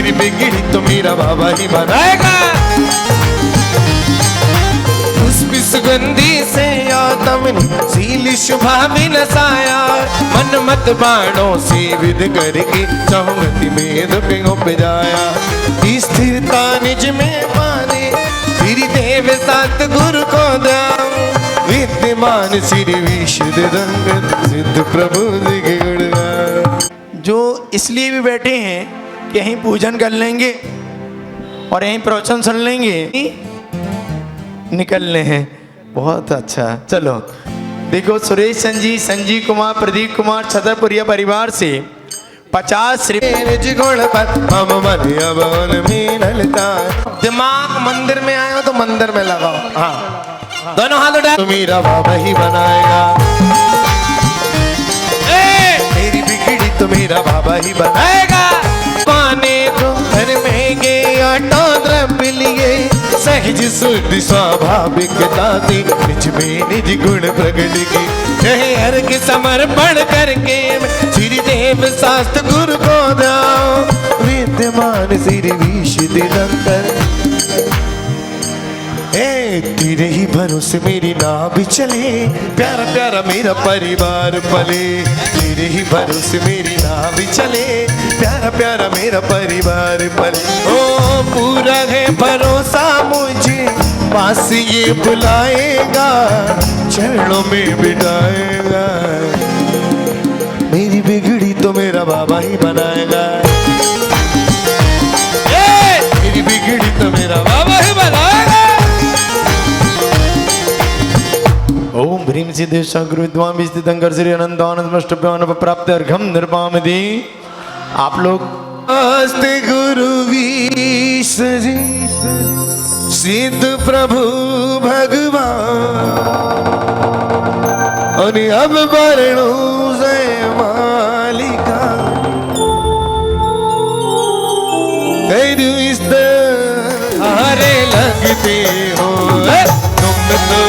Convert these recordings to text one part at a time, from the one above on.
मेरी बिगड़ी तो मेरा बाबा ही बनाएगा। पुष्प सुगंधी से आत्मनि सील शुभा भी नसाया, मन मत बाणों से विद करके सहमति में दुख उपजाया। स्थिरता निज में पाने श्री देव सात गुरु को दाओ, विद्यमान श्री विशुद्ध दंगन सिद्ध प्रभु जी के गुणगान। जो इसलिए भी बैठे हैं कि यहीं पूजन कर लेंगे और यहीं प्रवचन सुन लेंगे, निकलने हैं। बहुत अच्छा, चलो देखो सुरेश संजीव कुमार, प्रदीप कुमार छतरपुरिया परिवार से 50 दिमाग मंदिर में आए हो तो मंदिर में लगाओ। हाँ, दोनों हाथ उठा। तो मेरा बाबा ही बनाएगा, मेरी बिगड़ी तो मेरा बाबा ही बनाएगा। पाने को घर में गए ऑटो द्रव्य लिए, सहज शुद्ध स्वाभाविकता थी निज में निज गुण प्रकट की। कहे हर के समर्पण करके श्री देव शास्त्र गुरु को दाओ, विद्यमान श्री विशुद्ध दंकर। तेरे ही भरोसे मेरी नाव चले, प्यारा प्यारा मेरा परिवार पले। तेरे ही भरोसे मेरी नाव चले, प्यारा प्यारा मेरा परिवार पले। ओ पूरा है भरोसा मुझे, पास ये बुलाएगा, चरणों में बिठाएगा। मेरी बिगड़ी तो मेरा बाबा ही बनाएगा, मेरी बिगड़ी तो मेरा बाबा ही बनाएगा। ओम ह्रीं सिद्धेश्वर गुरु विद्वान विस्थितंकर श्री अनंत आनंद मष्टभ्यान प्राप्त अर्घम निर्माम दी। आप लोग अस्ते गुरु विश्वजी सिद्ध प्रभु भगवान, और अब वर्णो से मालिका हरे लगते हो तुम तो।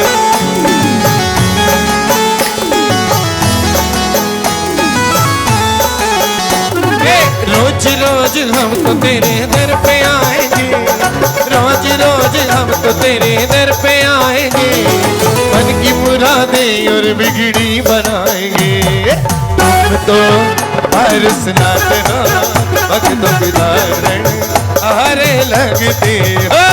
रोज रोज हम तो तेरे दर पे आएंगे, रोज रोज हम तो तेरे दर पे आएंगे, मन की मुरादें और बिगड़ी बनाएंगे। तुम तो हर स्नात हो भक्तों के धारण हरे लगते हो।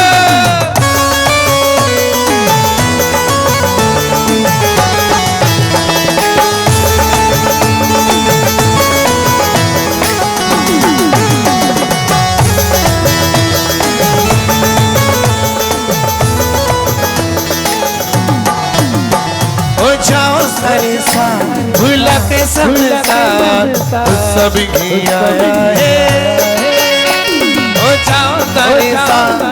भुलाते संसार सभी आया है, ओ जाओ तारे साथ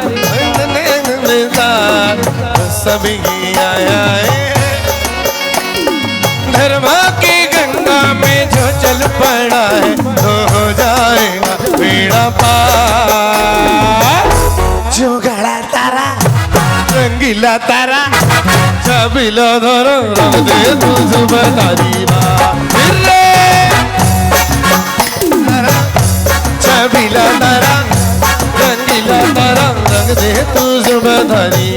सभी आया है। धर्मा की गंगा में जो चल पड़ा है, तो हो जाएगा बेड़ा पार। जो गड़ा तारा रंगीला तारा छबिला धरो रंग दे तू सुबह तारी छबिला तारा रंगीला तारा रंग दे तू सुबह तारी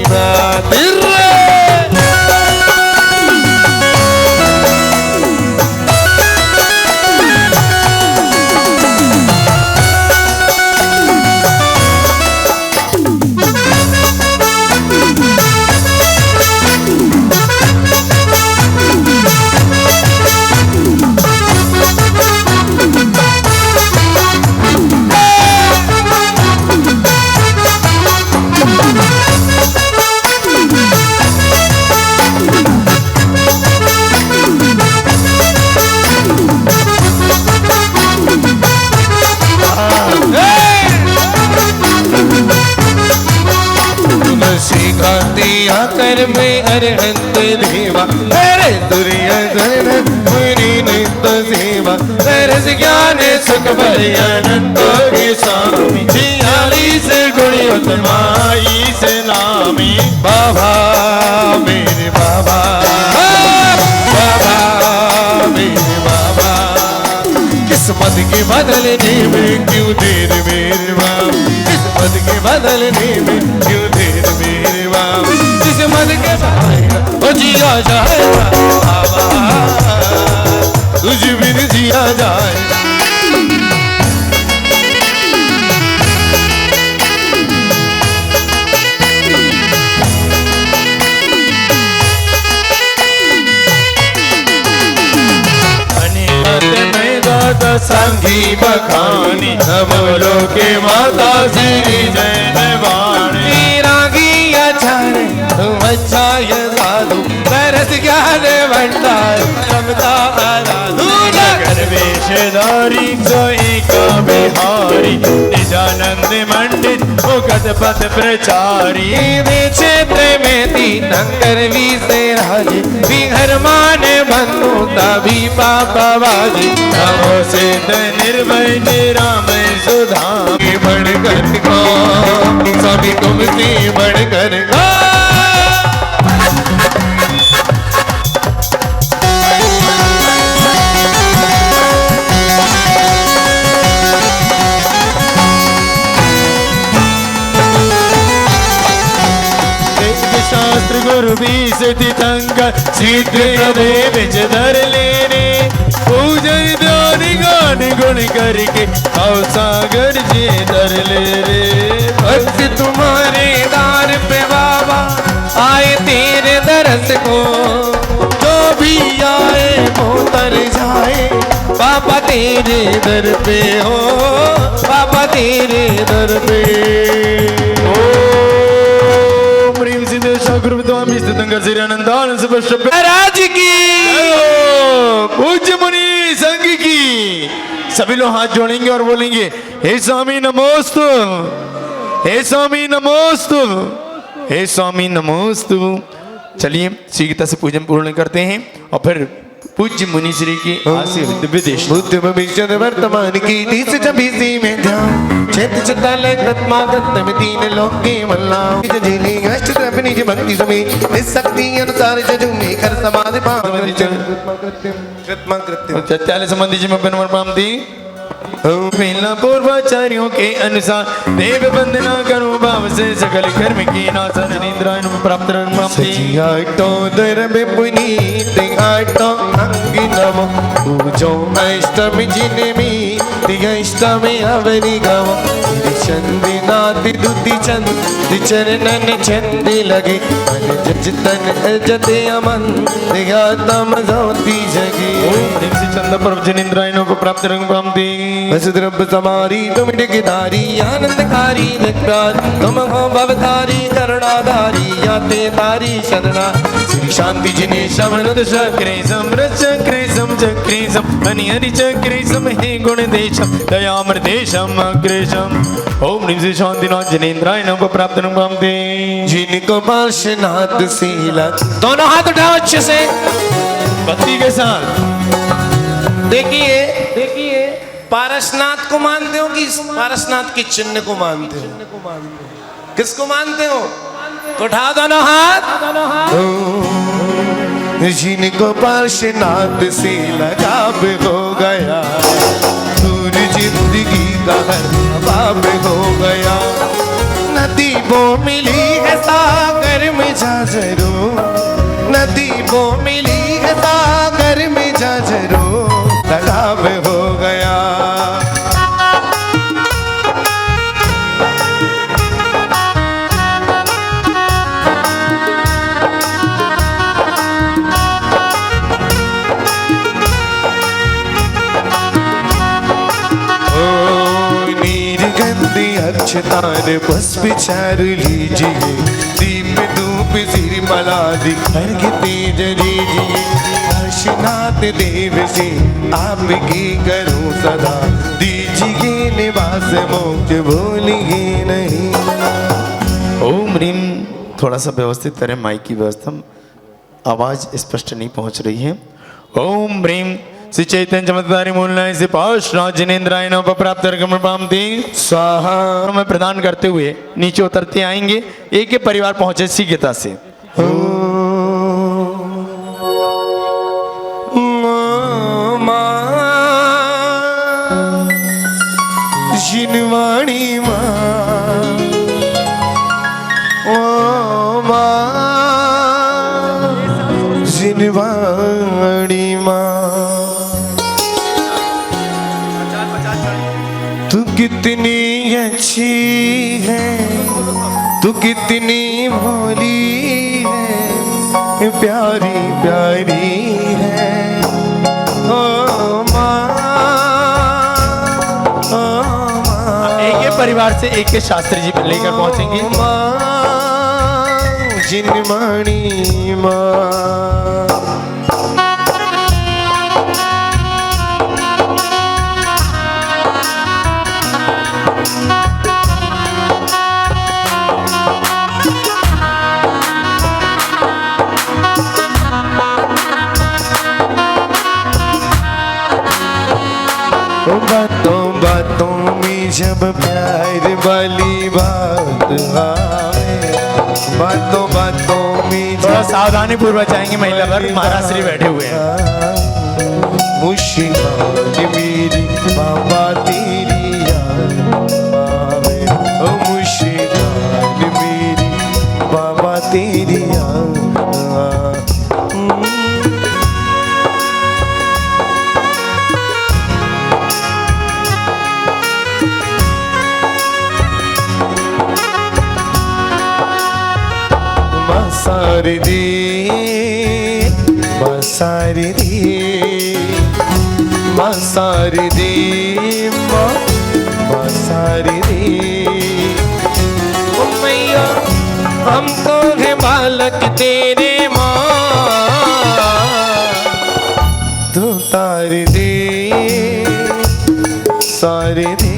कर में अरहंत देवा, अरे दुरिया मुनि नित सेवा, तरस ज्ञान सुख भय अनंत के स्वामी। 46 गुणियों माई से नामी, बाबा मेरे बाबा, बाबा मेरे बाबा। किस किस्मत के बदलने में क्यों देर मेरे बाप, किस्मत के बदलने में क्यों देर मेरे बाप, किस्मत के जाएगा ओ जिया जाएगा बाबा, तुझ बिन जिया जाएगा। संगी बखानी बोलो के माता श्री जय वाणी, रागी अचारे तुम अच्छा ये साधु, तरस ज्ञान भंडार रमता आराधू, नगर वेशधारी सोई का बिहारी, निजानंद मंडित मुकट पथ प्रचारी, क्षेत्र में तीन नंगर भी से राजे, बिहर माने बंधु तभी पापा बाजी, नमो सिद्ध निर्भय निरामय सुधाम, बढ़कर को सभी तुमसे बढ़कर को। शास्त्र गुरु भी सिद्धितंग सिद्ध प्रदेव धर लेने, पूजन ध्यान गान गुण करके आओ सागर जी धर ले रे, भक्त तुम्हारे दार पे बाबा आए तेरे दरस को, जो भी आए वो तर जाए बाबा तेरे दर पे हो, बाबा तेरे दर पे। महाराज की पूज्य मुनि संघ की सभी लोग हाथ जोड़ेंगे और बोलेंगे हे स्वामी नमोस्तु, हे स्वामी नमोस्तु, हे स्वामी नमोस्तु। चलिए श्री गीता से पूजन पूर्ण करते हैं और फिर पूज्य मुनि श्री की आशीर्वाद दिव्य देश बुद्ध भविष्य वर्तमान की 30-26 में ध्यान, क्षेत्र चित्तालय कृतमागत में तीन लोक के मल्लाओं की जजीली अष्ट अपनी की भक्ति समेत इस शक्ति अनुसार जजू में कर समाधि पावन कृतमाकृत्य सत्यालय संबंधी जी में बनवर दी पहला पूर्वाचार्यों के अनुसार देव वंदना करो भाव से सकल कर्म की नाशन निद्रायण प्राप्त आटो दर में पुनीत आटो अंगी नमो पूजो अष्टमी जिनमी अष्टमी अवनि गवो चंदी नाति दुति चंद चरणन चंदी लगे जतन जते अमन दिगातम ज्योति जगी चंद पर्व जिनेन्द्रायणों को प्राप्त वसुद्रव्य समारी तुम टिकधारी आनंदकारी विक्रांत तुम हो भवधारी करुणाधारी याते तारी शरणा श्री शांति जिने शमनुद चक्रे चक्रे चक्रे हनि हरि चक्रे हे गुण देशम दयामृतेशम अग्रेशम ओम ह्रीं श्री शांतिनाथ जिनेन्द्रायणों को प्राप्त जिनको पार्श्वनाथ शीला। दोनों हाथ उठाओ अच्छे से भक्ति के साथ। देखिए देखिए पारसनाथ को मानते हो कि पारसनाथ के चिन्ह को मानते हो, किसको मानते हो? तो उठाओ दोनों हाथ। जिनको पार्श्वनाथ से लगाव हो गया, दूर जिंदगी का हर बाब हो गया, नदी वो मिली है सागर में जा जरो, नदी वो मिली है सागर में जा जरो, लगाव हो गया। अक्षतार पुष्प चार लीजिए, दीप धूप सिर मलादि अर्घ तेज लीजिए, काशीनाथ देव से आपकी करो सदा, दीजिए निवास मोक्ष भूलिए नहीं। ओम ह्रीं थोड़ा सा व्यवस्थित करें, माइक की व्यवस्था, आवाज स्पष्ट नहीं पहुंच रही है। ओम ह्रीं श्री चैतन्य चमत्कारी मूलनाय से पार्श्वनाथ जिनेन्द्रायणों को प्राप्त स्वाहा में प्रदान करते हुए नीचे उतरते आएंगे। एक एक परिवार पहुंचे शीघ्रता से। जिनवाणी माँ ओ माँ जिनवाणी माँ तू कितनी अच्छी है तू कितनी भोली है प्यारी प्यारी है ओ माँ ओ माँ एक ही परिवार से एक के शास्त्री जी लेकर पहुंचेंगे। माँ जिनवाणी माँ बातों बातों में जब प्यार वाली बात आवे बातों बातों में थोड़ा सावधानी पूर्वक जाएंगे। महिला वर्ग महाराज श्री बैठे हुए हैं। मुश्किल मेरी बाबा तेरी याद आवे ओ मुश्किल मेरी बाबा तेरी याद सारदी सारदी सारदी सारदी मैया हम तो है बालक तेरे माँ तू तार दे सारदी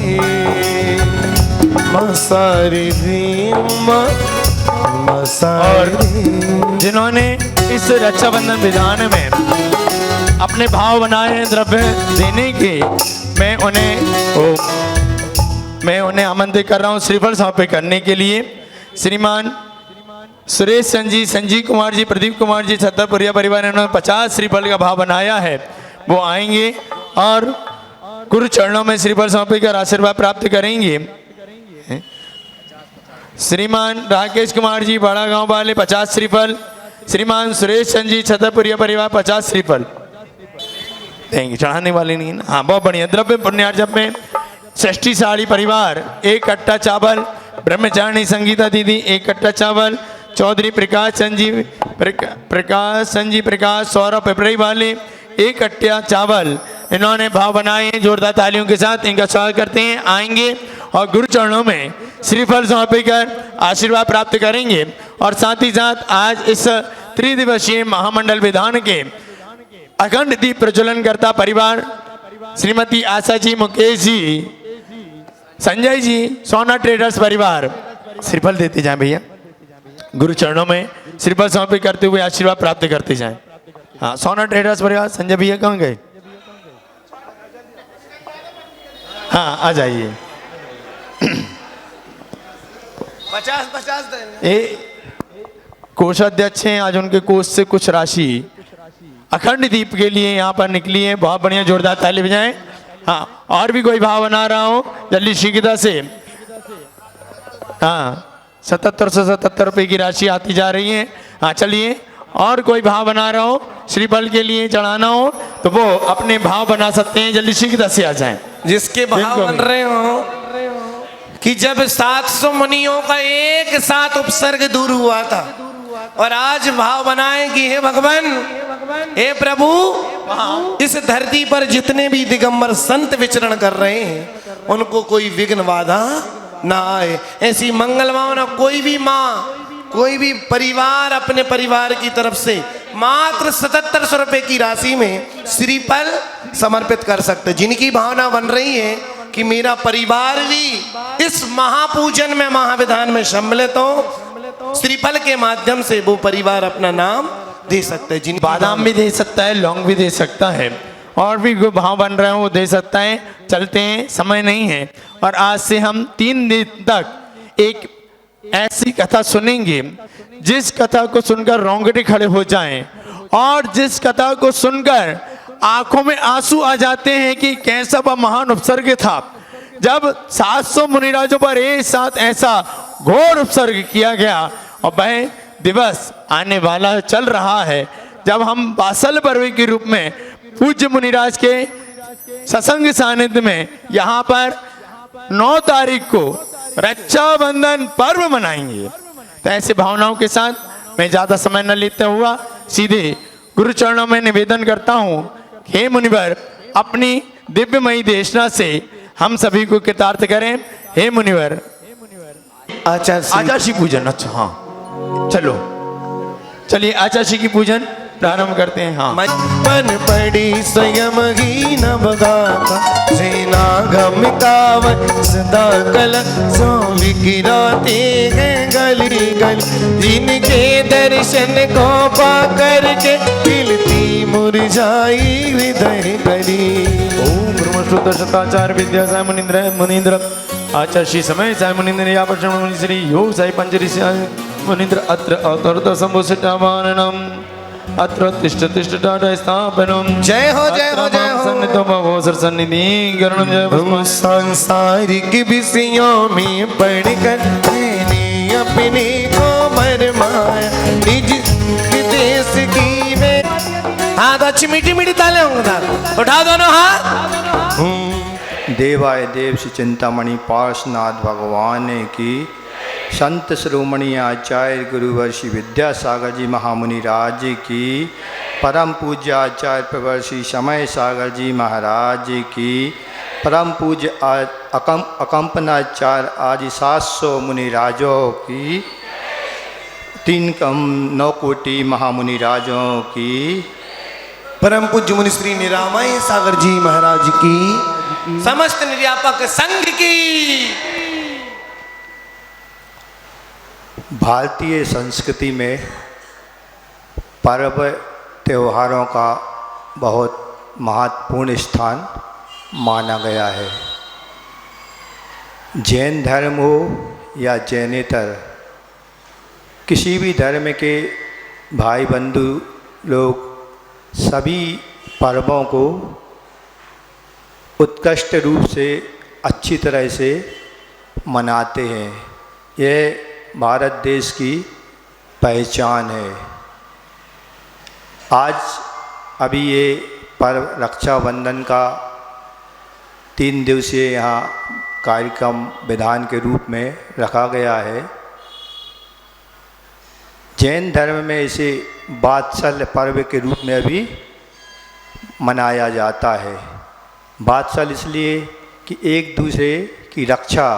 सारदी और जिन्होंने इस रक्षाबंधन विधान में अपने भाव बनाए हैं द्रव्य देने के, मैं उन्हें आमंत्रित कर रहा हूं श्रीफल समर्पित करने के लिए। श्रीमान सुरेश संजीव कुमार जी, प्रदीप कुमार जी, छतरपुरिया परिवार ने 50 श्रीफल का भाव बनाया है। वो आएंगे और गुरु चरणों में श्रीफल समर्पित कर आशीर्वाद प्राप्त करेंगे। श्रीमान राकेश कुमार जी बड़ा गांव वाले 50 श्रीफल, श्रीमान सुरेश संजीव छतरपुरिया परिवार 50 श्रीफल देंगे। चढ़ाने वाले नहीं है ना। हाँ बहुत बढ़िया। द्रव्य पुण्यार्जन में षष्ठी साड़ी परिवार 1 कट्टा चावल, ब्रह्मचारिणी संगीता दीदी 1 कट्टा चावल, चौधरी प्रकाश संजीव सौरभ पिपरई वाले 1 कट्टा चावल इन्होंने भाव बनाए हैं। जोरदार तालियों के साथ इनका स्वागत करते हैं। आएंगे और गुरु चरणों में श्रीफल समर्पित कर आशीर्वाद प्राप्त करेंगे। और साथ ही साथ आज इस त्रिदिवसीय महामंडल विधान के अखंड दीप प्रज्वलन करता परिवार श्रीमती आशा जी, मुकेश जी, संजय जी, सोना ट्रेडर्स परिवार श्रीफल देते जाएं भैया। गुरु चरणों में श्रीफल समर्पित करते हुए आशीर्वाद प्राप्त करते जाएं। हाँ सोना ट्रेडर्स परिवार संजय भैया कहाँ गए? हाँ आ जाइए। 50 कोषाध्यक्ष हैं, आज उनके कोष से कुछ राशि अखंड दीप के लिए यहाँ पर निकली है। बहुत बढ़िया, जोरदार ताली बजाएं। हाँ और भी कोई भाव बना रहा हो जल्दी शीघ्रता से। हाँ 7777 रुपये की राशि आती जा रही है। हाँ चलिए, और कोई भाव बना रहा हो श्रीफल के लिए चढ़ाना हो तो वो अपने भाव बना सकते हैं। जल्दी शीघ्रता से आ जाएं। जिसके भाव बन रहे हो कि जब 700 मुनियों का एक साथ उपसर्ग दूर हुआ था और आज भाव बनाए कि हे भगवान, हे प्रभु, इस धरती पर जितने भी दिगंबर संत विचरण कर रहे हैं उनको कोई विघ्न बाधा ना आए। ऐसी मंगल भावना कोई भी माँ, कोई भी परिवार अपने परिवार की तरफ से मात्र 7700 रुपए की राशि में श्रीफल समर्पित कर सकते। जिनकी भावना बन रही है कि मेरा परिवार भी इस महापूजन में, महाविधान में सम्मिलित हो, श्रीफल के माध्यम से वो परिवार अपना नाम दे सकते हैं। जिन बादाम भी दे सकता है, लौंग भी दे सकता है, और भी कोई भाव बन रहे हो वो दे सकता है। चलते हैं, समय नहीं है। और आज से हम 3 दिन तक एक ऐसी कथा सुनेंगे जिस कथा को सुनकर रोंगटे खड़े हो जाएं, और जिस कथा को सुनकर आंखों में आंसू आ जाते हैं कि कैसा वह महान उपसर्ग था जब 700 मुनिराजों पर एक साथ ऐसा घोर उपसर्ग किया गया और वह दिवस आने वाला चल रहा है जब हम बासल पर्व के रूप में पूज्य मुनिराज के सत्संग सानिध्य में यहाँ पर 9 तारीख को रक्षाबंधन पर्व मनाएंगे। तो ऐसे भावनाओं के साथ मैं ज़्यादा समय न लेते हुआ सीधे गुरु चरणों में निवेदन करता हूँ, हे मुनिवर अपनी दिव्यमयी देशना से हम सभी को कृतार्थ करें। हे मुनिवर आचार्य पूजन। अच्छा हाँ चलो चलिए आचार्य की पूजन प्रारंभ करते हैं। हाँ मन पड़ी स्वयं ही न बगाता सेना गम कावन सदा कल सो विकिराते हैं गली गली जिनके दर्शन को पा करके खिलती मुरझाई हृदय करी। ओम ब्रह्मश्रुत शताचार्य विद्या साई मुनीन्द्र आचार्य श्री समय साई मुनीन्द्र या प्रश्न मुनि श्री योग साई पंचरी मुनीन्द्र अत्र अवतरत संभूषितवाननम अत्र तिष्ठ तिष्ठ टाटा स्थापनम। जय हो जय हो जय हो। सन्निधो भवो सरसन्निधि गरुणम जय भस्म। सांसारिक विषयों में पढ़कर मैंने अपने को मरमाया निज देश की में। हाँ तो अच्छी मीठी मीठी ताले होंगे, उठा दोनों हाथ। देवाय देव श्री चिंतामणि पार्श्वनाथ भगवान की, संत श्रोमणी आचार्य गुरुवर श्री विद्यासागर जी महामुनि राज की, परम पूज्य आचार्य प्रवर श्री समय सागर जी महाराज की, परम पूज्य अकंपनाचार्य आदि 700 मुनि राजों की, 9 कोटि महामुनि राजों की, परम पूज्य मुनि श्री निरामय सागर जी महाराज की, समस्त निर्यापक संघ की। भारतीय संस्कृति में पर्व त्योहारों का बहुत महत्वपूर्ण स्थान माना गया है। जैन धर्म हो या जैनेतर, किसी भी धर्म के भाई बंधु लोग सभी पर्वों को उत्कृष्ट रूप से अच्छी तरह से मनाते हैं। यह भारत देश की पहचान है। आज अभी ये पर्व रक्षाबंधन का 3 दिवसीय यहाँ कार्यक्रम विधान के रूप में रखा गया है। जैन धर्म में इसे वात्सल्य पर्व के रूप में भी मनाया जाता है। वात्सल्य इसलिए कि एक दूसरे की रक्षा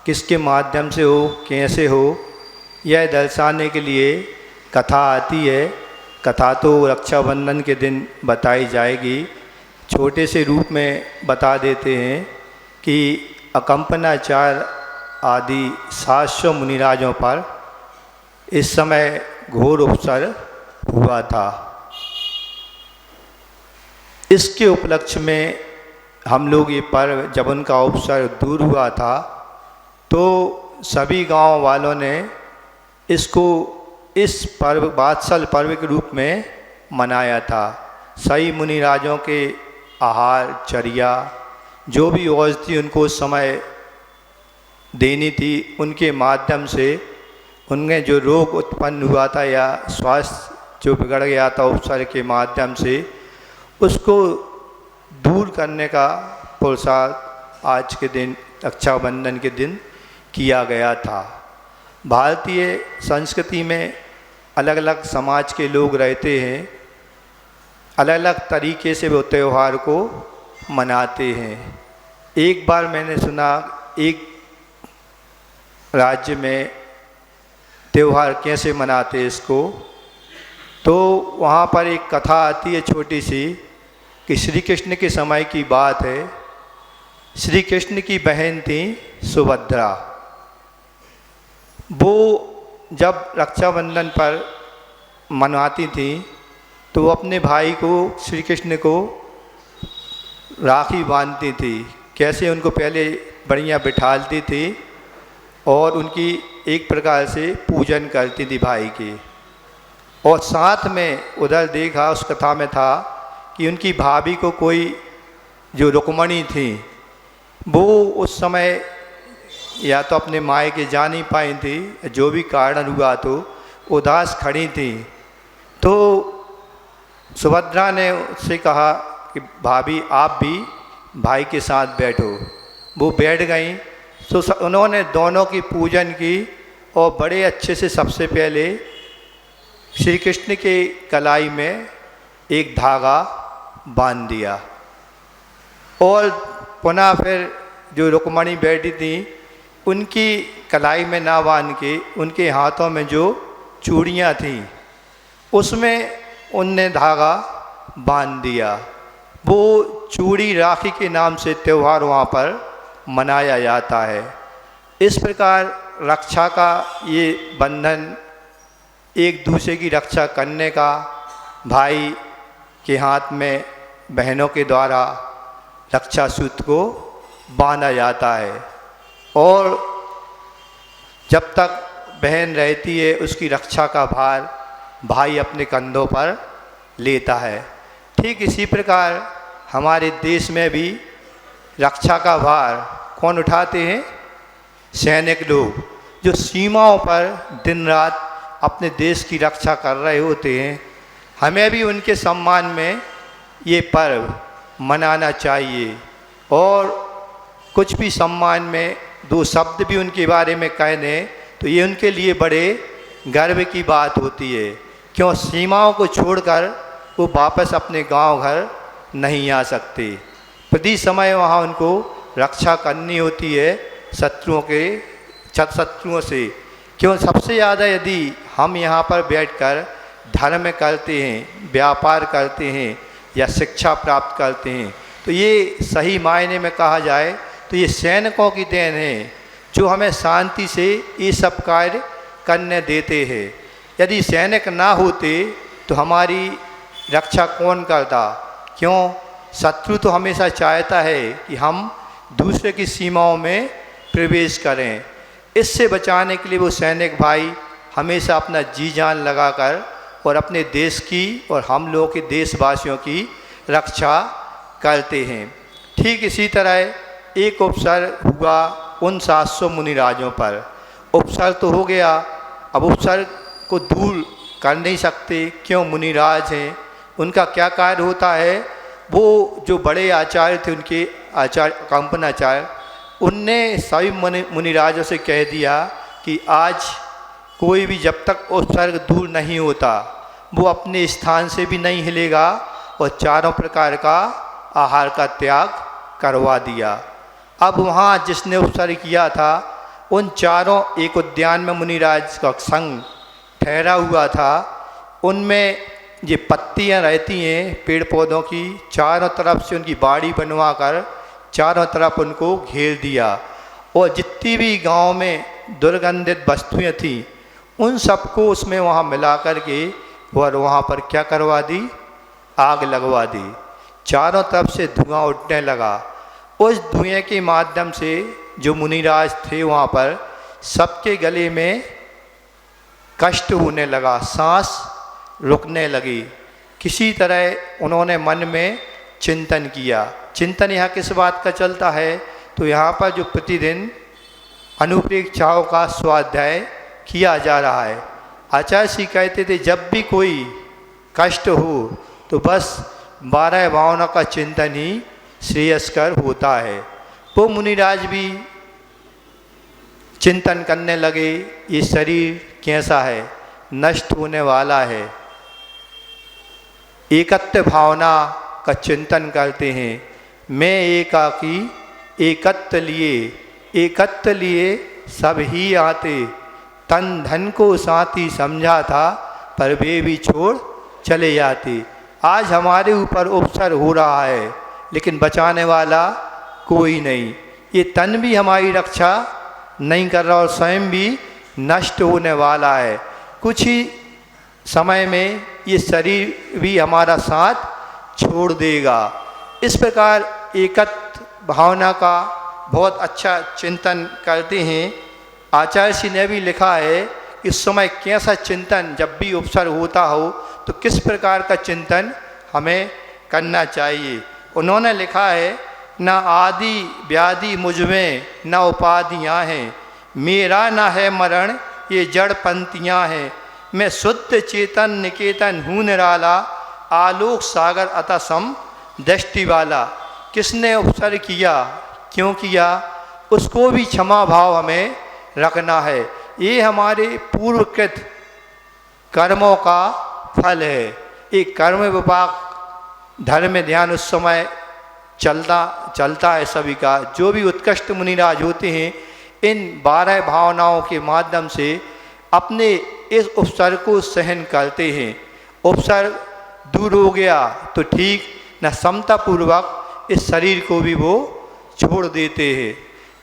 किसके माध्यम से हो, कैसे हो, यह दर्शाने के लिए कथा आती है। कथा तो रक्षाबंधन के दिन बताई जाएगी। छोटे से रूप में बता देते हैं कि अकंपनाचार्य आदि 700 मुनिराजों पर इस समय घोर उपसर्ग हुआ था। इसके उपलक्ष्य में हम लोग ये पर्व, जब उनका उपसर्ग दूर हुआ था तो सभी गांव वालों ने इसको इस पर्व वात्सल पर्व के रूप में मनाया था। सही मुनिराजों के आहार चर्या जो भी औषधि उनको उस समय देनी थी, उनके माध्यम से उनमें जो रोग उत्पन्न हुआ था या स्वास्थ्य जो बिगड़ गया था उपसर्ग के माध्यम से, उसको दूर करने का पुरुषार्थ आज के दिन रक्षाबंधन के दिन किया गया था। भारतीय संस्कृति में अलग अलग समाज के लोग रहते हैं, अलग अलग तरीके से वो त्यौहार को मनाते हैं। एक बार मैंने सुना एक राज्य में त्यौहार कैसे मनाते इसको, तो वहाँ पर एक कथा आती है छोटी सी कि श्री कृष्ण के समय की बात है। श्री कृष्ण की बहन थी सुभद्रा। वो जब रक्षाबंधन पर मनाती थी तो वो अपने भाई को, श्री कृष्ण को राखी बांधती थी। कैसे, उनको पहले बढ़िया बिठालती थी और उनकी एक प्रकार से पूजन करती थी भाई की। और साथ में उधर देखा उस कथा में था कि उनकी भाभी को कोई जो रुक्मणी थी वो उस समय या तो अपने मायके जा नहीं पाई थी, जो भी कारण हुआ तो उदास खड़ी थी। तो सुभद्रा ने उससे कहा कि भाभी आप भी भाई के साथ बैठो। वो बैठ गई। तो उन्होंने दोनों की पूजन की और बड़े अच्छे से सबसे पहले श्री कृष्ण के कलाई में एक धागा बांध दिया और पुनः फिर जो रुक्मणी बैठी थी उनकी कलाई में ना बांध के उनके हाथों में जो चूड़ियाँ थीं उसमें उनने धागा बांध दिया। वो चूड़ी राखी के नाम से त्यौहार वहाँ पर मनाया जाता है। इस प्रकार रक्षा का ये बंधन, एक दूसरे की रक्षा करने का, भाई के हाथ में बहनों के द्वारा रक्षा सूत्र को बांधा जाता है और जब तक बहन रहती है उसकी रक्षा का भार भाई अपने कंधों पर लेता है। ठीक इसी प्रकार हमारे देश में भी रक्षा का भार कौन उठाते हैं? सैनिक लोग, जो सीमाओं पर दिन रात अपने देश की रक्षा कर रहे होते हैं। हमें भी उनके सम्मान में ये पर्व मनाना चाहिए और कुछ भी सम्मान में दो शब्द भी उनके बारे में कह दें तो ये उनके लिए बड़े गर्व की बात होती है। क्यों? सीमाओं को छोड़कर वो वापस अपने गांव घर नहीं आ सकते। प्रति समय वहाँ उनको रक्षा करनी होती है शत्रुओं से। क्यों? सबसे ज़्यादा यदि हम यहाँ पर बैठकर धर्म करते हैं, व्यापार करते हैं या शिक्षा प्राप्त करते हैं तो ये सही मायने में कहा जाए तो ये सैनिकों की देन है जो हमें शांति से ये सब कार्य करने देते हैं। यदि सैनिक ना होते तो हमारी रक्षा कौन करता? क्यों? शत्रु तो हमेशा चाहता है कि हम दूसरे की सीमाओं में प्रवेश करें। इससे बचाने के लिए वो सैनिक भाई हमेशा अपना जी जान लगाकर और अपने देश की और हम लोगों के देशवासियों की रक्षा करते हैं। ठीक इसी तरह एक उपसर हुआ उन 700 मुनिराजों पर। उपसर तो हो गया, अब उपसर को दूर कर नहीं सकते। क्यों? मुनिराज हैं, उनका क्या कार्य होता है? वो जो बड़े आचार्य थे उनके आचार्य कंपनाचार्य, उनने सभी मुनिराजों से कह दिया कि आज कोई भी जब तक उपसर्ग दूर नहीं होता वो अपने स्थान से भी नहीं हिलेगा और चारों प्रकार का आहार का त्याग करवा दिया। अब वहाँ जिसने उपसर्ग किया था उन चारों, एक उद्यान में मुनिराज का संग ठहरा हुआ था, उनमें ये पत्तियाँ रहती हैं पेड़ पौधों की, चारों तरफ से उनकी बाड़ी बनवा कर चारों तरफ उनको घेर दिया और जितनी भी गांव में दुर्गंधित वस्तुएं थीं उन सबको उसमें वहाँ मिला कर के और वहाँ पर क्या करवा दी? आग लगवा दी। चारों तरफ से धुआं उठने लगा। उस धुएं के माध्यम से जो मुनिराज थे वहाँ पर सबके गले में कष्ट होने लगा, सांस रुकने लगी। किसी तरह उन्होंने मन में चिंतन किया। चिंतन यहाँ किस बात का चलता है? तो यहाँ पर जो प्रतिदिन अनुप्रेक्षाओं का स्वाध्याय किया जा रहा है। आचार्य श्री कहते थे जब भी कोई कष्ट हो तो बस 12 भावना का चिंतन ही श्रेयस्कर होता है। वो मुनिराज भी चिंतन करने लगे, ये शरीर कैसा है, नष्ट होने वाला है। एकत्व भावना का चिंतन करते हैं। मैं एकाकी एकत्व लिए सब ही आते, तन धन को साथी समझा था पर वे भी छोड़ चले जाते। आज हमारे ऊपर उपसर हो रहा है लेकिन बचाने वाला कोई नहीं। ये तन भी हमारी रक्षा नहीं कर रहा और स्वयं भी नष्ट होने वाला है। कुछ ही समय में ये शरीर भी हमारा साथ छोड़ देगा। इस प्रकार एकत्व भावना का बहुत अच्छा चिंतन करते हैं। आचार्य श्री ने भी लिखा है इस समय कैसा चिंतन जब भी उपसर होता हो तो किस प्रकार का चिंतन हमें करना चाहिए। उन्होंने लिखा है न आदि व्याधि मुझ में न उपाधियाँ हैं, मेरा न है मरण ये जड़ पंक्तियाँ हैं, मैं शुद्ध चेतन निकेतन हूँ निराला, आलोक सागर अतः सम दृष्टि वाला। किसने उपसर्ग किया, क्यों किया, उसको भी क्षमा भाव हमें रखना है। ये हमारे पूर्वकृत कर्मों का फल है। एक कर्म विभाग धर्म ध्यान उस समय चलता है सभी का। जो भी उत्कृष्ट मुनिराज होते हैं इन 12 भावनाओं के माध्यम से अपने इस उपसर्ग को सहन करते हैं। उपसर्ग दूर हो गया तो ठीक, न समता पूर्वक इस शरीर को भी वो छोड़ देते हैं।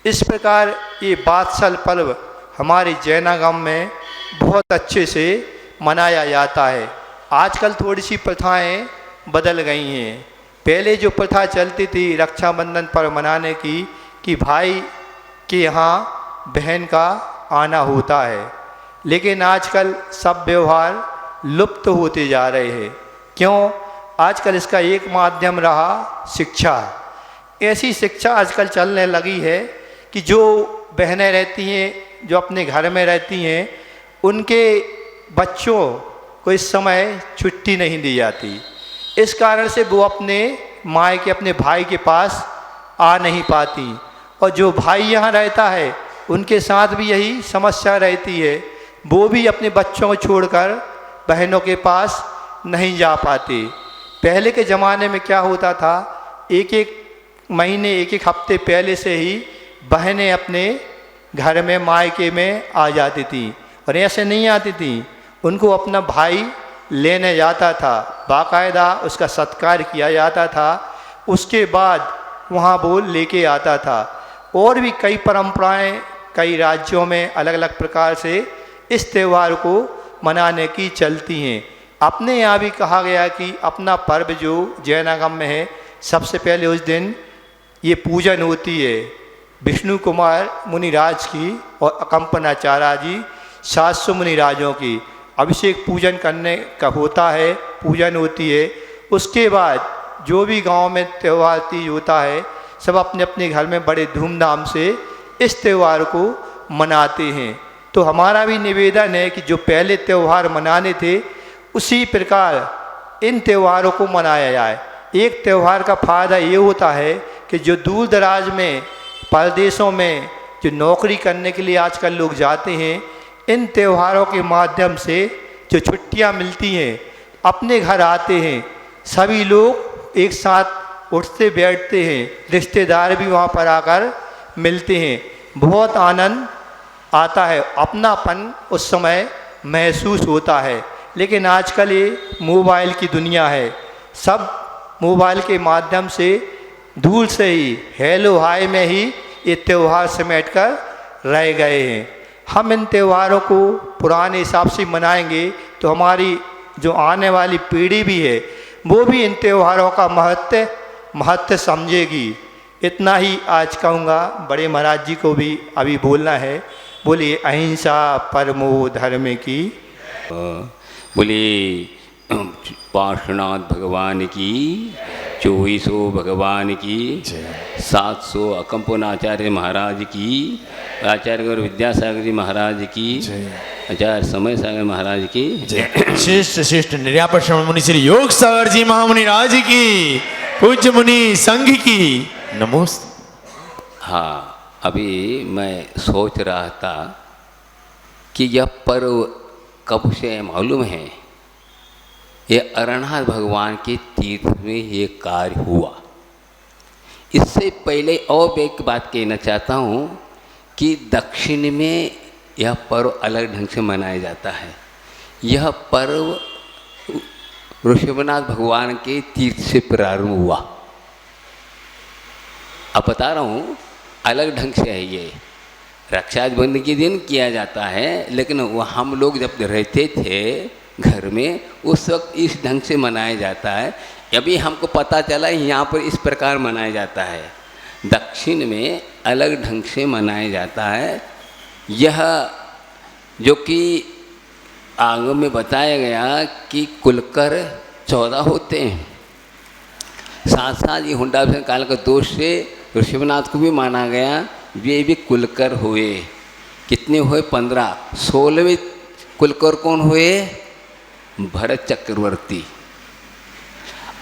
इस प्रकार ये वात्सल पर्व हमारे जैनागम में बहुत अच्छे से मनाया जाता है। आजकल थोड़ी सी प्रथाएं बदल गई हैं। पहले जो प्रथा चलती थी रक्षाबंधन पर्व मनाने की, कि भाई के यहाँ बहन का आना होता है, लेकिन आजकल सब व्यवहार लुप्त होते जा रहे हैं। क्यों? आजकल इसका एक माध्यम रहा शिक्षा। ऐसी शिक्षा आजकल चलने लगी है कि जो बहनें रहती हैं, जो अपने घर में रहती हैं, उनके बच्चों को इस समय छुट्टी नहीं दी जाती। इस कारण से वो अपने मायके अपने भाई के पास आ नहीं पाती, और जो भाई यहाँ रहता है उनके साथ भी यही समस्या रहती है। वो भी अपने बच्चों को छोड़कर बहनों के पास नहीं जा पाते। पहले के ज़माने में क्या होता था, एक एक महीने एक एक हफ्ते पहले से ही बहनें अपने घर में मायके में आ जाती थी, और ऐसे नहीं आती थी, उनको अपना भाई लेने जाता था, बाकायदा उसका सत्कार किया जाता था, उसके बाद वहाँ वो लेके आता था। और भी कई परंपराएं कई राज्यों में अलग अलग प्रकार से इस त्यौहार को मनाने की चलती हैं। अपने यहाँ भी कहा गया कि अपना पर्व जो जैनागम में है, सबसे पहले उस दिन ये पूजन होती है विष्णु कुमार मुनिराज की और अकंपनाचार्य जी 700 मुनिराजों की अभिषेक पूजन करने का होता है, पूजन होती है। उसके बाद जो भी गांव में त्यौहार तीज होता है, सब अपने अपने घर में बड़े धूमधाम से इस त्यौहार को मनाते हैं। तो हमारा भी निवेदन है कि जो पहले त्यौहार मनाने थे उसी प्रकार इन त्योहारों को मनाया जाए। एक त्यौहार का फ़ायदा ये होता है कि जो दूर दराज में परदेशों में जो नौकरी करने के लिए आजकल लोग जाते हैं, इन त्योहारों के माध्यम से जो छुट्टियां मिलती हैं अपने घर आते हैं, सभी लोग एक साथ उठते बैठते हैं, रिश्तेदार भी वहाँ पर आकर मिलते हैं, बहुत आनंद आता है, अपनापन उस समय महसूस होता है। लेकिन आजकल ये मोबाइल की दुनिया है, सब मोबाइल के माध्यम से दूर से ही हेलो हाय में ही ये त्यौहार समेट कर रह गए हैं। हम इन त्योहारों को पुराने हिसाब से मनाएंगे तो हमारी जो आने वाली पीढ़ी भी है वो भी इन त्योहारों का महत्व समझेगी। इतना ही आज कहूँगा। बड़े महाराज जी को भी अभी बोलना है। बोलिए अहिंसा परमो धर्म की। बोलिए पार्श्वनाथ भगवान की, 2400 भगवान की, 700 अकंपनाचार्य महाराज की, आचार्य गुरु विद्यासागर जी महाराज की, आचार्य समय सागर महाराज की, श्रेष्ठ श्रेष्ठ निर्यापक श्रवण मुनि श्री योग सागर जी महामुनि राज की, पूज्य मुनि संघ की नमोस्त। हाँ, अभी मैं सोच रहा था कि यह पर्व कब से मालूम है। ये अरनाथ भगवान के तीर्थ में ये कार्य हुआ। इससे पहले और एक बात कहना चाहता हूँ कि दक्षिण में यह पर्व अलग ढंग से मनाया जाता है। यह पर्व ऋषभनाथ भगवान के तीर्थ से प्रारंभ हुआ। अब बता रहा हूँ अलग ढंग से है। ये रक्षाबंधन के दिन किया जाता है, लेकिन वह हम लोग जब रहते थे घर में उस वक्त इस ढंग से मनाया जाता है। अभी हमको पता चला यहाँ पर इस प्रकार मनाया जाता है। दक्षिण में अलग ढंग से मनाया जाता है। यह जो कि आगे में बताया गया कि कुलकर 14 होते हैं, साथ साथ ये हुंडा काल का दोष से ऋषभनाथ को भी माना गया, वे भी कुलकर हुए। कितने हुए? 15। 16वें कुलकर कौन हुए? भरत चक्रवर्ती।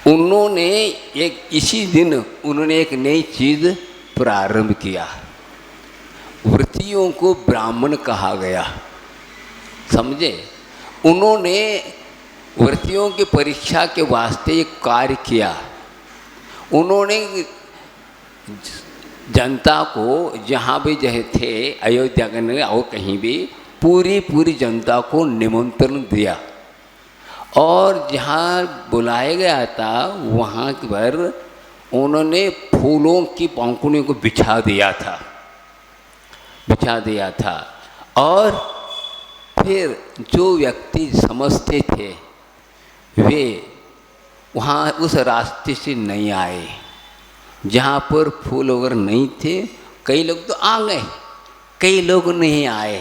उन्होंने इसी दिन उन्होंने एक नई चीज प्रारंभ किया। वृत्तियों को ब्राह्मण कहा गया, समझे? उन्होंने वृत्तियों की परीक्षा के वास्ते एक कार्य किया। उन्होंने जनता को जहाँ भी जहे थे, अयोध्या के और कहीं भी, पूरी जनता को निमंत्रण दिया और जहाँ बुलाया गया था वहाँ पर उन्होंने फूलों की पंखुड़ियों को बिछा दिया था। और फिर जो व्यक्ति समझते थे वे वहाँ उस रास्ते से नहीं आए जहाँ पर फूल वगैरह नहीं थे। कई लोग तो आ गए, कई लोग नहीं आए।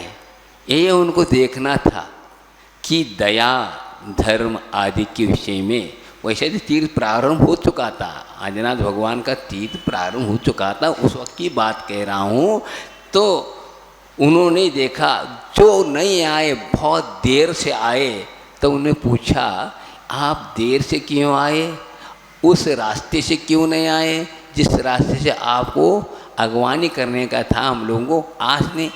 ये उनको देखना था कि दया धर्म आदि के विषय में, वैसे तो तीर्थ प्रारंभ हो चुका था, आदिनाथ भगवान का तीर्थ प्रारंभ हो चुका था, उस वक्त की बात कह रहा हूँ। तो उन्होंने देखा जो नहीं आए, बहुत देर से आए, तो उन्हें पूछा आप देर से क्यों आए, उस रास्ते से क्यों नहीं आए जिस रास्ते से आपको अगवानी करने का था हम लोगों को। आज ने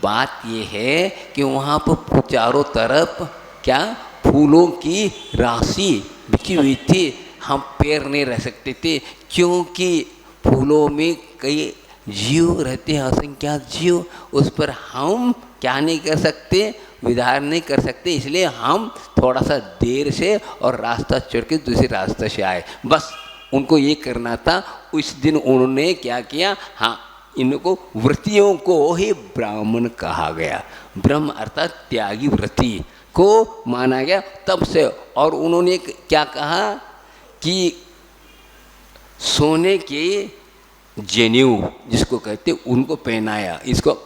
बात ये है कि वहाँ पर चारों तरफ क्या फूलों की राशि बिछी हुई थी, हम पैर नहीं रह सकते थे क्योंकि फूलों में कई जीव रहते हैं, असंख्यात जीव, उस पर हम क्या नहीं कर सकते, विधार नहीं कर सकते, इसलिए हम थोड़ा सा देर से और रास्ता छोड़ के दूसरे रास्ते से आए। बस उनको ये करना था। उस दिन उन्होंने क्या किया, हाँ, इनको वृत्तियों को ही ब्राह्मण कहा गया। ब्रह्म अर्थात त्यागी वृत्ति को माना गया तब से। और उन्होंने क्या कहा कि सोने के जनेऊ जिसको कहते उनको पहनाया, इसको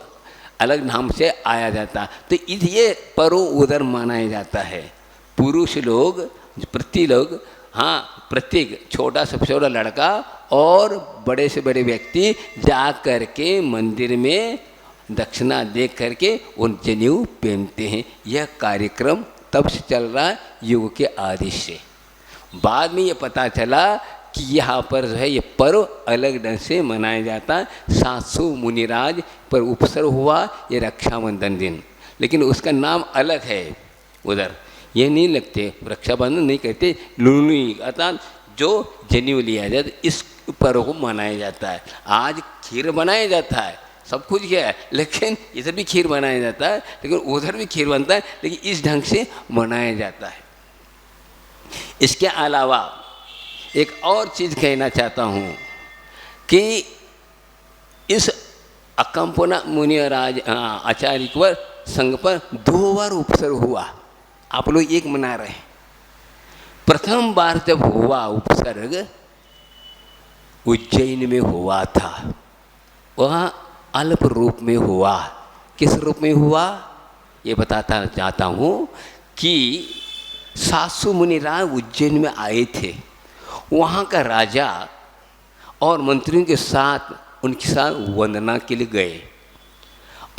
अलग नाम से आया जाता। तो ये परो उदर माना जाता है। पुरुष लोग प्रत्येक छोटा से छोटा लड़का और बड़े से बड़े व्यक्ति जा कर के मंदिर में दक्षिणा दे करके उन जनेऊ पहनते हैं। यह कार्यक्रम तब से चल रहा है, युग के आदि से। बाद में ये पता चला कि यहाँ पर जो है ये पर्व अलग ढंग से मनाया जाता है। 700 मुनिराज पर उपसर्ग हुआ ये रक्षाबंधन दिन, लेकिन उसका नाम अलग है। उधर ये नहीं लगते, रक्षाबंधन नहीं कहते, लुनी अर्थात जो जनेऊ लिया जाता है, इस पर्व को मनाया जाता है। आज खीर बनाया जाता है, सब कुछ क्या है, लेकिन इधर भी खीर बनाया जाता है, लेकिन उधर भी खीर बनता है, लेकिन इस ढंग से मनाया जाता है। इसके अलावा एक और चीज़ कहना चाहता हूँ कि इस अकंपना मुनिराज आचार्य पर संघ पर 2 बार उपसर्ग हुआ। आप लोग एक मना रहे हैं। प्रथम बार जब हुआ उपसर्ग उज्जैन में हुआ था, वह अल्प रूप में हुआ। किस रूप में हुआ ये बताता चाहता हूँ कि 700 मुनिराज उज्जैन में आए थे। वहाँ का राजा और मंत्रियों के साथ उनके साथ वंदना के लिए गए,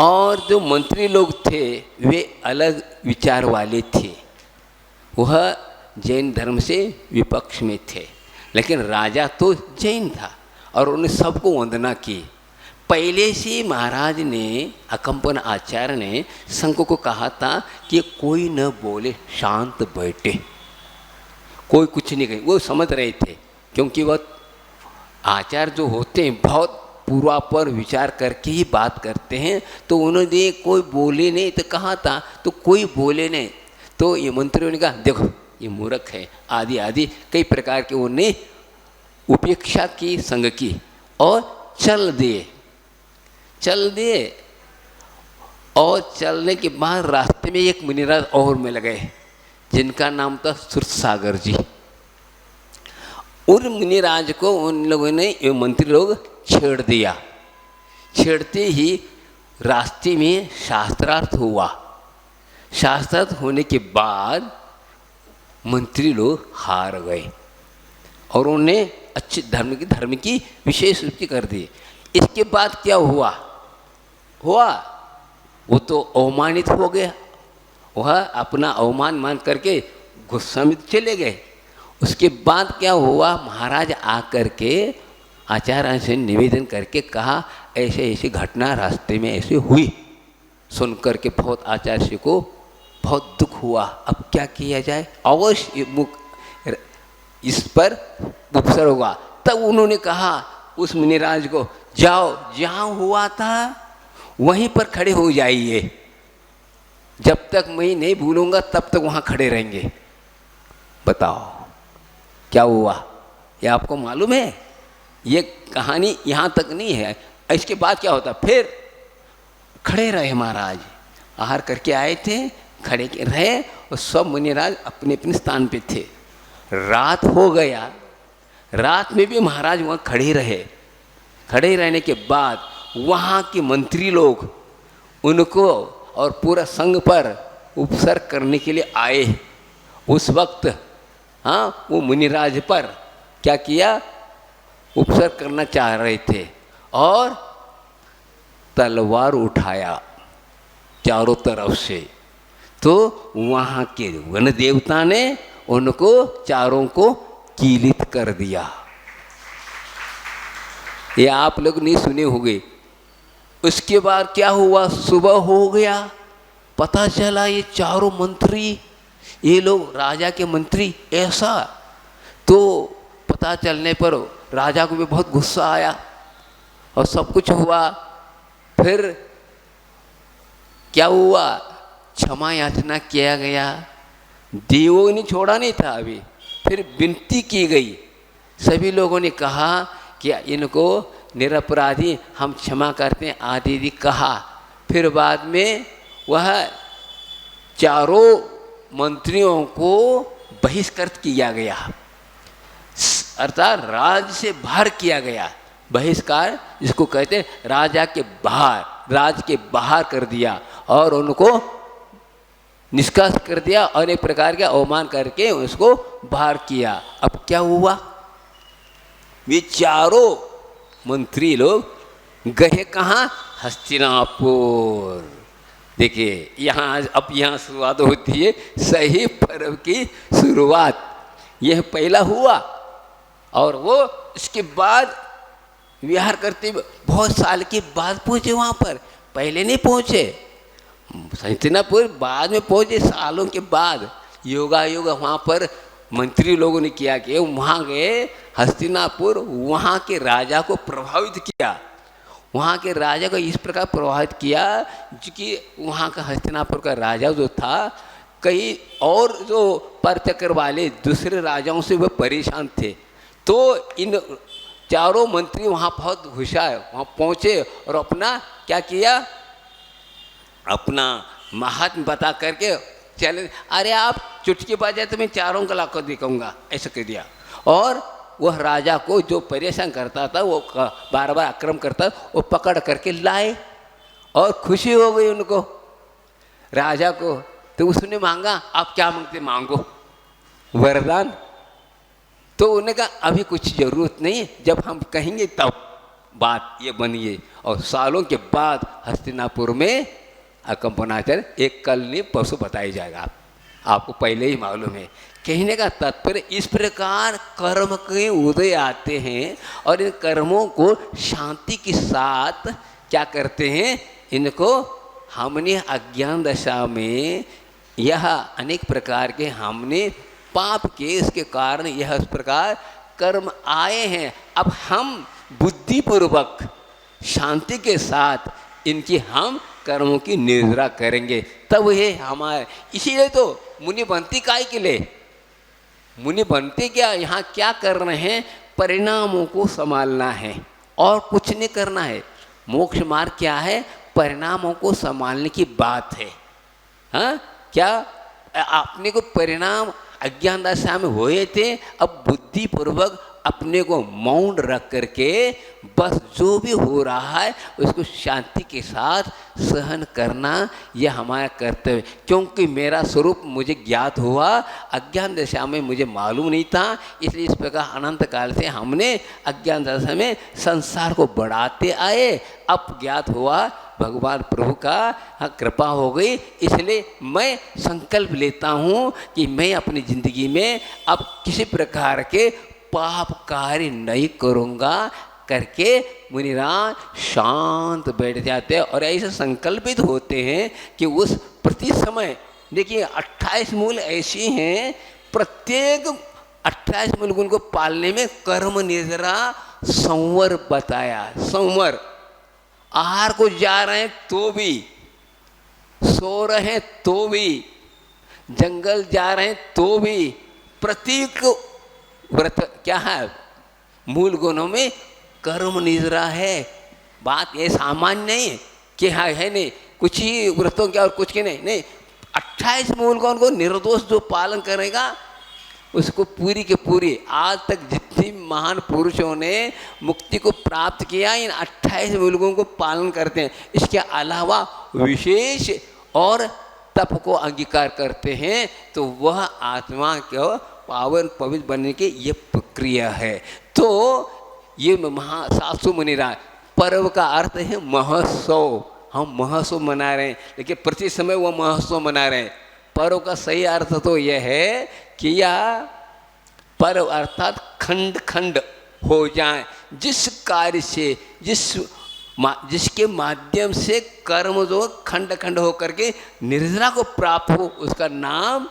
और जो मंत्री लोग थे वे अलग विचार वाले थे, वह जैन धर्म से विपक्ष में थे, लेकिन राजा तो जैन था और उन्होंने सबको वंदना की। पहले से महाराज ने, अकंपन आचार्य ने संघ को कहा था कि कोई न बोले, शांत बैठे, कोई कुछ नहीं कहे। वो समझ रहे थे क्योंकि वह आचार्य जो होते हैं बहुत पूर्वापर विचार करके ही बात करते हैं। तो उन्होंने कोई बोले नहीं तो कहा था, तो कोई बोले नहीं तो ये मंत्रियों ने कहा देखो ये मूर्ख है, आदि आदि कई प्रकार के उन्हें उपेक्षा की, संघ की, और चल दिए। और चलने के बाद रास्ते में एक मुनिराज और मिल गए जिनका नाम था सुरसागर जी। उन मुनिराज को उन लोगों ने, मंत्री लोग छेड़ दिया। छेड़ते ही रास्ते में शास्त्रार्थ हुआ। शास्त्रार्थ होने के बाद मंत्री लोग हार गए और उन्हें अच्छे धर्म की विशेष रूप से कर दी। इसके बाद क्या हुआ वो तो अवमानित हो गया, वह अपना अवमान मान करके गुस्सा में चले गए। उसके बाद क्या हुआ, महाराज आकर के आचार्य से निवेदन करके कहा ऐसे ऐसी घटना रास्ते में ऐसे हुई। सुन करके बहुत आचार्य को बहुत दुख हुआ। अब क्या किया जाए, अवश्य इस पर उपसर होगा। तब उन्होंने कहा उस मुनिराज को, जाओ जहाँ हुआ था वहीं पर खड़े हो जाइए, जब तक मैं नहीं भूलूंगा तब तक वहाँ खड़े रहेंगे। बताओ क्या हुआ, ये आपको मालूम है? ये कहानी यहाँ तक नहीं है, इसके बाद क्या होता। फिर खड़े रहे महाराज, आहार करके आए थे, खड़े रहे और सब मुनिराज अपने अपने स्थान पे थे। रात हो गया, रात में भी महाराज वहाँ खड़े रहे। खड़े रहने के बाद वहाँ के मंत्री लोग उनको और पूरा संघ पर उपसर करने के लिए आए। उस वक्त हाँ वो मुनिराज पर क्या किया, उपसर करना चाह रहे थे और तलवार उठाया चारों तरफ से। तो वहाँ के वन देवता ने उनको चारों को कीलित कर दिया। ये आप लोग नहीं सुने होंगे। उसके बाद क्या हुआ, सुबह हो गया, पता चला ये चारों मंत्री, ये लोग राजा के मंत्री ऐसा। तो पता चलने पर राजा को भी बहुत गुस्सा आया और सब कुछ हुआ। फिर क्या हुआ, क्षमा याचना किया गया, देवों ने छोड़ा नहीं था। अभी फिर विनती की गई, सभी लोगों ने कहा कि इनको निरपराधी हम क्षमा करते हैं आदि कहा। फिर बाद में वह चारों मंत्रियों को बहिष्कृत किया गया, अर्थात राज से बाहर किया गया। बहिष्कार जिसको कहते हैं, राजा के बाहर, राज के बाहर कर दिया और उनको निष्कासित कर दिया और एक प्रकार का अवमान करके उसको बाहर किया। अब क्या हुआ, ये चारों मंत्री लोग गए कहाँ, हस्तिनापुर। देखिए यहाँ अब यहाँ शुरुआत होती है सही पर्व की शुरुआत। यह पहला हुआ और वो इसके बाद विहार करते बहुत साल के बाद पहुँचे वहाँ पर, पहले नहीं पहुँचे। हस्तिनापुर बाद में पहुँचे, सालों के बाद योगायोग वहाँ पर मंत्री लोगों ने किया कि वहाँ गए हस्तिनापुर, वहाँ के राजा को प्रभावित किया। वहाँ के राजा को इस प्रकार प्रभावित किया कि वहाँ का हस्तिनापुर का राजा जो था, कई और जो परचक्र वाले दूसरे राजाओं से वह परेशान थे। तो इन चारों मंत्री वहाँ बहुत होशियार वहाँ पहुँचे और अपना क्या किया, अपना महात्म बता करके चले, अरे आप चुटकी बजाए तो मैं चारों का लाकर दिखाऊंगा, ऐसा कह दिया। और वह राजा को जो परेशान करता था, वो बार बार आक्रमण करता, वो पकड़ करके लाए और खुशी हो गई उनको, राजा को। तो उसने मांगा, आप क्या मांगते, मांगो वरदान। तो उन्होंने कहा अभी कुछ ज़रूरत नहीं, जब हम कहेंगे तब बात ये बनिए। और सालों के बाद हस्तिनापुर में अकम्पनाचार्य एक कल नहीं परसों बताया जाएगा, आपको पहले ही मालूम है। कहने का तात्पर्य इस प्रकार कर्म के उदय आते हैं और इन कर्मों को शांति के साथ क्या करते हैं, इनको हमने अज्ञान दशा में यह अनेक प्रकार के हमने पाप के इसके कारण यह इस प्रकार कर्म आए हैं। अब हम बुद्धिपूर्वक शांति के साथ इनकी हम कर्मों की निर्जरा करेंगे, तब ये हमारे। इसीलिए तो मुनि बनती काय के लिए, मुनि बनते क्या, यहाँ क्या कर रहे हैं, परिणामों को संभालना है और कुछ नहीं करना है। मोक्ष मार्ग क्या है, परिणामों को संभालने की बात है। हाँ, क्या आपने को परिणाम अज्ञान दशा में हुए थे, अब बुद्धिपूर्वक अपने को मौन रख करके बस जो भी हो रहा है उसको शांति के साथ सहन करना यह हमारा कर्तव्य। क्योंकि मेरा स्वरूप मुझे ज्ञात हुआ, अज्ञान दशा में मुझे मालूम नहीं था, इसलिए इस प्रकार अनंत काल से हमने अज्ञान दशा में संसार को बढ़ाते आए। अब ज्ञात हुआ भगवान प्रभु का कृपा हो गई, इसलिए मैं संकल्प लेता हूँ कि मैं अपनी ज़िंदगी में अब किसी प्रकार के पाप कार्य नहीं करूँगा करके मुनिराज शांत बैठ जाते हैं और ऐसे संकल्पित होते हैं कि उस प्रति समय देखिए 28 मूल ऐसी हैं, प्रत्येक 28 मूल उनको पालने में कर्म निद्रा संवर बताया। संवर, आहार को जा रहे हैं तो भी, सो रहे हैं तो भी, जंगल जा रहे हैं तो भी, प्रतीक व्रत क्या है, मूल गुणों में कर्म निद्रा है। बात ये सामान्य नहीं है कि हाँ है नहीं कुछ ही व्रतों के और कुछ के नहीं 28 मूल गुणों को निर्दोष जो पालन करेगा उसको पूरी के पूरी आज तक जितनी महान पुरुषों ने मुक्ति को प्राप्त किया इन 28 मूल गुणों को पालन करते हैं। इसके अलावा विशेष और तप को अंगीकार करते हैं तो वह आत्मा को पावन पवित्र बनने की ये प्रक्रिया है। तो ये सासु मुनिराज पर्व का अर्थ है महोत्सव। हम महोत्सव मना रहे हैं, लेकिन प्रति समय वह महोत्सव मना रहे हैं। पर्व का सही अर्थ तो यह है कि यह पर्व अर्थात खंड खंड हो जाए, जिस कार्य से जिसके माध्यम से कर्म जो खंड खंड हो करके निर्जरा को प्राप्त हो उसका नाम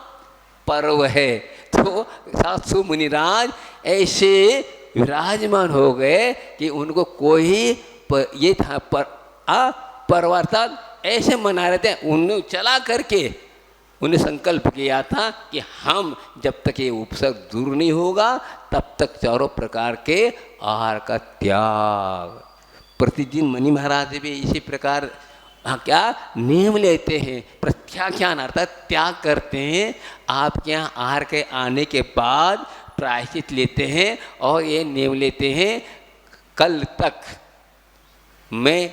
पर्व है। तो सासु मुनिराज ऐसे विराजमान हो गए कि उनको कोई ये था पर्व अर्थात ऐसे मना रहे थे। उन्हें चला करके उन्हें संकल्प किया था कि हम जब तक ये उपसर्ग दूर नहीं होगा तब तक चारों प्रकार के आहार का त्याग। प्रतिदिन मणि महाराज भी इसी प्रकार क्या नियम लेते हैं, प्रत्याख्यान अर्थात त्याग करते हैं। आपके यहाँ आहार के आने के बाद प्रायश्चित लेते हैं और ये नियम लेते हैं कल तक मैं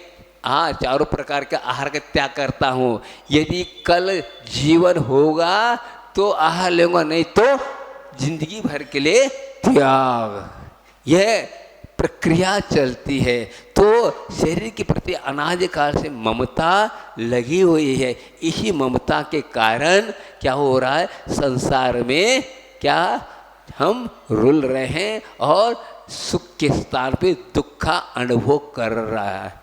चारों प्रकार के आहार का त्याग करता हूँ। यदि कल जीवन होगा तो आहार लूँगा, नहीं तो जिंदगी भर के लिए त्याग। यह प्रक्रिया चलती है। तो शरीर के प्रति अनादि काल से ममता लगी हुई है। इसी ममता के कारण क्या हो रहा है, संसार में क्या हम रुल रहे हैं और सुख के स्थान पे दुख का अनुभव कर रहा है।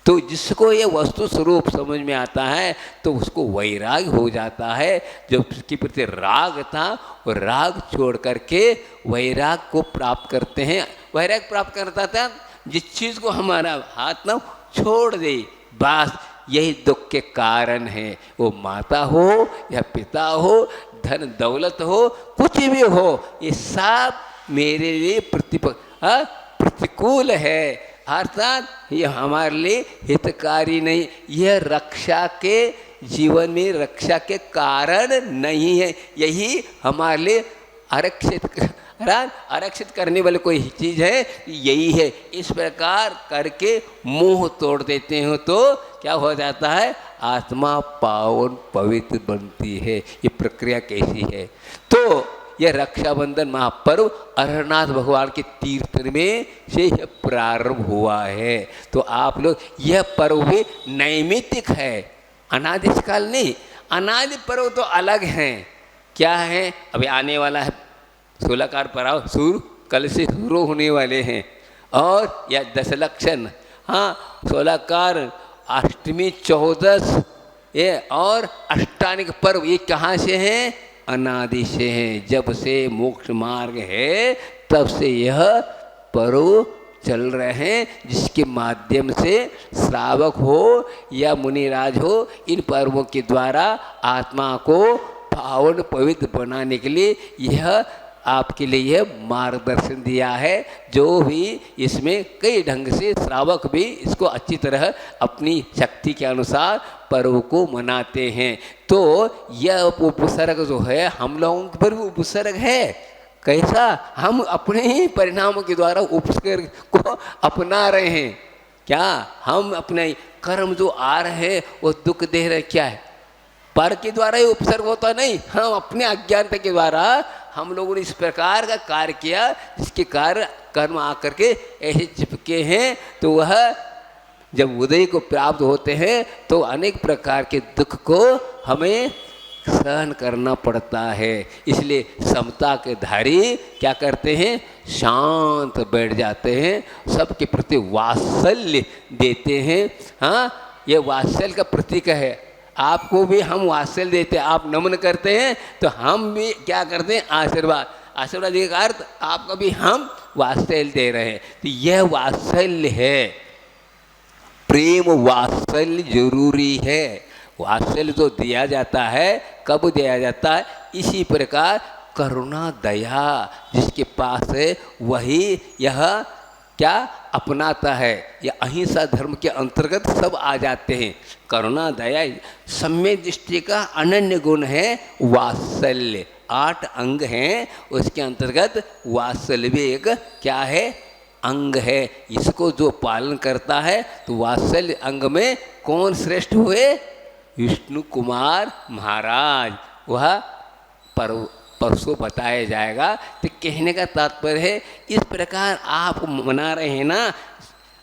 तो जिसको ये वस्तु स्वरूप समझ में आता है तो उसको वैराग हो जाता है। जो उसके प्रति राग था वो राग छोड़ करके वैराग को प्राप्त करते हैं। वैराग प्राप्त करता था जिस चीज़ को हमारा हाथ ना छोड़ दे, बस यही दुख के कारण है। वो माता हो या पिता हो, धन दौलत हो, कुछ भी हो, ये सब मेरे लिए प्रतिकूल है, अर्थात ये हमारे लिए हितकारी नहीं। यह रक्षा के जीवन में रक्षा के कारण नहीं है। यही हमारे लिए आरक्षित करने वाली कोई चीज़ है, यही है। इस प्रकार करके मोह तोड़ देते हो तो क्या हो जाता है, आत्मा पावन पवित्र बनती है। ये प्रक्रिया कैसी है। तो यह रक्षाबंधन महापर्व अरहरनाथ भगवान के तीर्थ में से यह प्रारंभ हुआ है। तो आप लोग यह पर्व भी नैमित्तिक है, अनादिकाल नहीं। अनादि पर्व तो अलग हैं। क्या है, अभी आने वाला है 16 कार पर्व, सूर्य कल से शुरू होने वाले हैं। और यह 10 लक्षण, हाँ 16 कार, अष्टमी 14 ये और अष्टानिक पर्व ये कहाँ से हैं, अनादि से हैं। जब से मोक्ष मार्ग है तब से यह पर्व चल रहे हैं, जिसके माध्यम से श्रावक हो या मुनिराज हो, इन पर्वों के द्वारा आत्मा को पावन पवित्र बनाने के लिए यह आपके लिए यह मार्गदर्शन दिया है। जो भी इसमें कई ढंग से श्रावक भी इसको अच्छी तरह अपनी शक्ति के अनुसार पर्व को मनाते हैं। तो यह उपसर्ग जो है हम लोगों पर भी उपसर्ग है, कैसा? हम अपने ही परिणामों के द्वारा उपसर्ग को अपना रहे हैं। क्या हम अपने कर्म जो आ रहे हैं वो दुख दे रहे? क्या है? पर के द्वारा ही उपसर्ग होता नहीं, हम अपने अज्ञानता के द्वारा हम लोगों ने इस प्रकार का कार्य किया जिसके कार्य कर्म आकर के ऐसे चिपके हैं, तो वह जब उदय को प्राप्त होते हैं तो अनेक प्रकार के दुख को हमें सहन करना पड़ता है। इसलिए समता के धारी क्या करते हैं? शांत बैठ जाते हैं, सबके प्रति वात्सल्य देते हैं। हाँ, ये वात्सल्य का प्रतीक है। आपको भी हम वात्सल्य देते हैं, आप नमन करते हैं तो हम भी क्या करते हैं? आशीर्वाद। आशीर्वाद देने का अर्थ आपका भी हम वात्सल्य दे रहे हैं। तो यह वात्सल्य है, प्रेम वात्सल्य जरूरी है। वात्सल्य तो दिया जाता है, कब दिया जाता है? इसी प्रकार करुणा दया जिसके पास है वही यह क्या अपनाता है। यह अहिंसा धर्म के अंतर्गत सब आ जाते हैं। करुणा दया सम्यक दृष्टि का अनन्य गुण है वात्सल्य। 8 अंग हैं, उसके अंतर्गत वात्सल्य भी एक क्या है? अंग है। इसको जो पालन करता है तो वात्सल्य अंग में कौन श्रेष्ठ हुए? विष्णु कुमार महाराज। वह परसों बताया जाएगा। तो कहने का तात्पर्य है इस प्रकार आप मना रहे हैं ना,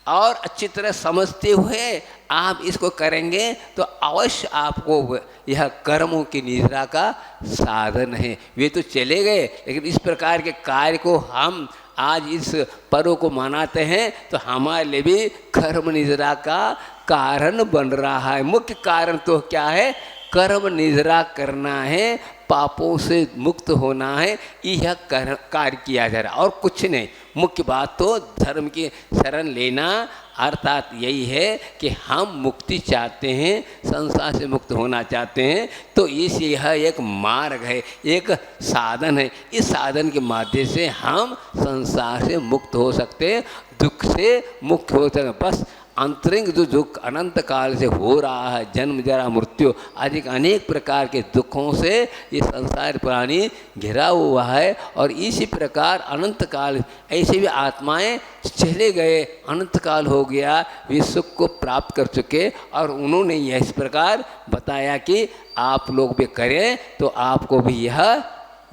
और अच्छी तरह समझते हुए आप इसको करेंगे तो अवश्य आपको यह कर्मों की निद्रा का साधन है। वे तो चले गए, लेकिन इस प्रकार के कार्य को हम आज इस पर्व को मनाते हैं तो हमारे लिए भी कर्म निद्रा का कारण बन रहा है। मुख्य कारण तो क्या है? कर्म निद्रा करना है, पापों से मुक्त होना है, यह कार्य किया जा रहा है और कुछ नहीं। मुख्य बात तो धर्म की शरण लेना, अर्थात यही है कि हम मुक्ति चाहते हैं, संसार से मुक्त होना चाहते हैं, तो यह एक मार्ग है, एक साधन है। इस साधन के माध्यम से हम संसार से मुक्त हो सकते हैं, दुख से मुक्त हो सकते हैं। बस अंतरिंग जो दुख अनंत काल से हो रहा है, जन्म जरा मृत्यु अधिक अनेक प्रकार के दुखों से ये संसार प्राणी घिरा हुआ है। और इसी प्रकार अनंत काल ऐसे भी आत्माएं चले गए, अनंत काल हो गया, वे सुख को प्राप्त कर चुके, और उन्होंने यह इस प्रकार बताया कि आप लोग भी करें तो आपको भी यह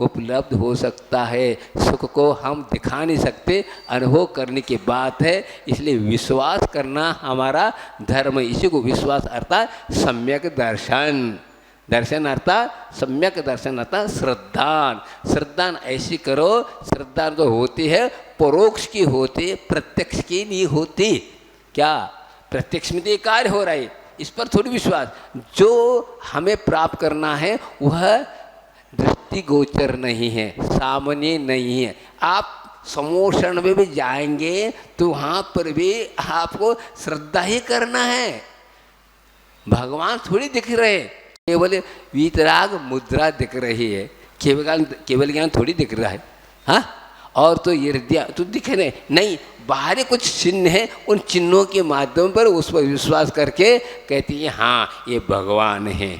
उपलब्ध हो सकता है। सुख को हम दिखा नहीं सकते, अनुभव करने की बात है। इसलिए विश्वास करना हमारा धर्म है। इसी को विश्वास अर्थात सम्यक दर्शन, दर्शन अर्थात सम्यक दर्शन अर्थात श्रद्धान। श्रद्धान ऐसी करो, श्रद्धा तो होती है परोक्ष की होती है, प्रत्यक्ष की नहीं होती। क्या प्रत्यक्ष में तो कार्य हो रहा है, इस पर थोड़ी विश्वास। जो हमें प्राप्त करना है वह दृष्टिगोचर नहीं है, सामान्य नहीं है। आप समोषण में भी जाएंगे तो वहाँ पर भी आपको श्रद्धा ही करना है। भगवान थोड़ी दिख रहे, केवल वीतराग मुद्रा दिख रही है, केवल ज्ञान थोड़ी दिख रहा है। हाँ, और तो ये हृदय तो दिख रहे नहीं, बाहरी कुछ चिन्ह है, उन चिन्हों के माध्यम पर उस पर विश्वास करके कहती है हाँ ये भगवान है।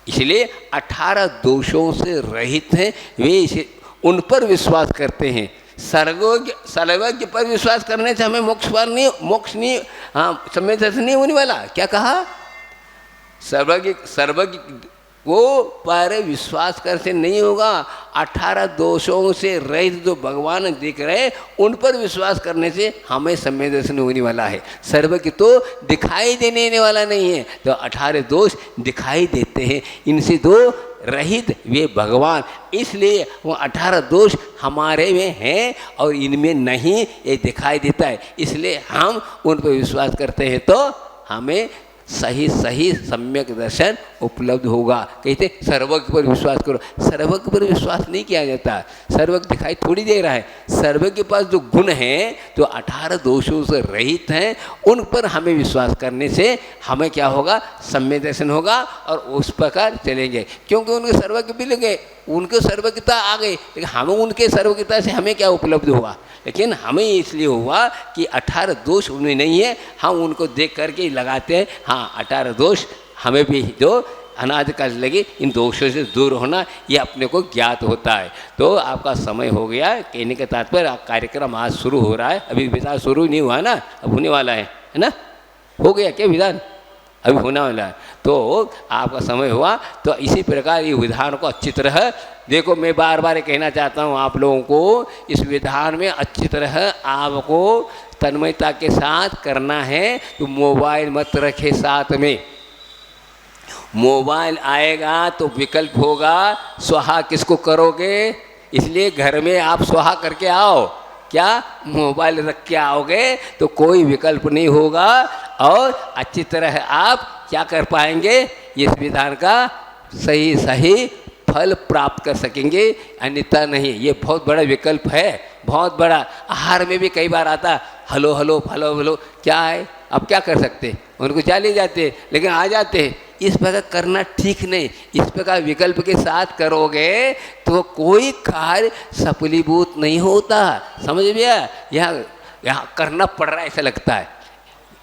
इसलिए 18 दोषों से रहित हैं वे, इसे उन पर विश्वास करते हैं। सर्वज्ञ पर विश्वास करने से हमें मोक्ष नहीं हाँ समय नहीं होने वाला। क्या कहा? सर्वज्ञ वो पर विश्वास करते नहीं होगा। 18 दोषों से रहित जो भगवान दिख रहे उन पर विश्वास करने से हमें समय दर्शन होने वाला है। सर्वज्ञ तो दिखाई देने वाला नहीं है, तो 18 दोष दिखाई देते हैं, इनसे दो रहित वे भगवान। इसलिए वो 18 दोष हमारे में हैं और इनमें नहीं, ये दिखाई देता है। इसलिए हम उन पर विश्वास करते हैं तो हमें सही सम्यक दर्शन उपलब्ध होगा। कहते सर्वज्ञ पर विश्वास करो, सर्वज्ञ पर विश्वास नहीं किया जाता। सर्वज्ञ दिखाई थोड़ी दे रहा है, सर्वज्ञ के पास जो गुण हैं जो 18 दोषों से रहित हैं उन पर हमें विश्वास करने से हमें क्या होगा? सम्यक दर्शन होगा और उस प्रकार चलेंगे। क्योंकि उनके सर्वज्ञ मिल गए, उनके सर्वज्ञता आ गई, लेकिन हमें उनके सर्वज्ञता से हमें क्या उपलब्ध हुआ? लेकिन हमें इसलिए हुआ कि 18 दोष उनमें नहीं है, हम उनको देख करके लगाते हैं हाँ 18 दोष हमें भी जो अनाज काल लगे, इन दोषों से दूर होना ये अपने को ज्ञात होता है। तो आपका समय हो गया, कहने के तात्पर्य कार्यक्रम आज शुरू हो रहा है, अभी विधान शुरू नहीं हुआ ना, अब होने वाला है ना, हो गया क्या विधान, अभी होने वाला है। तो आपका समय हुआ, तो इसी प्रकार ये विधान को अच्छी तरह देखो। मैं बार बार कहना चाहता हूँ आप लोगों को, इस विधान में अच्छी तरह आपको तन्मयता के साथ करना है। तो मोबाइल मत रखे साथ में, मोबाइल आएगा तो विकल्प होगा, स्वाहा किसको करोगे, इसलिए घर में आप स्वाहा करके आओ। क्या मोबाइल रख के आओगे तो कोई विकल्प नहीं होगा और अच्छी तरह आप क्या कर पाएंगे, इस विधान का सही सही फल प्राप्त कर सकेंगे, अन्यथा नहीं। ये बहुत बड़ा विकल्प है, बहुत बड़ा। आहार में भी कई बार आता हलो हलो फलो हलो, क्या है, अब क्या कर सकते, उनको चले जाते, लेकिन आ जाते। इस प्रकार करना ठीक नहीं, इस प्रकार विकल्प के साथ करोगे तो कोई कार्य सफलीभूत नहीं होता। समझ गया, यहाँ करना पड़ रहा है ऐसा लगता है।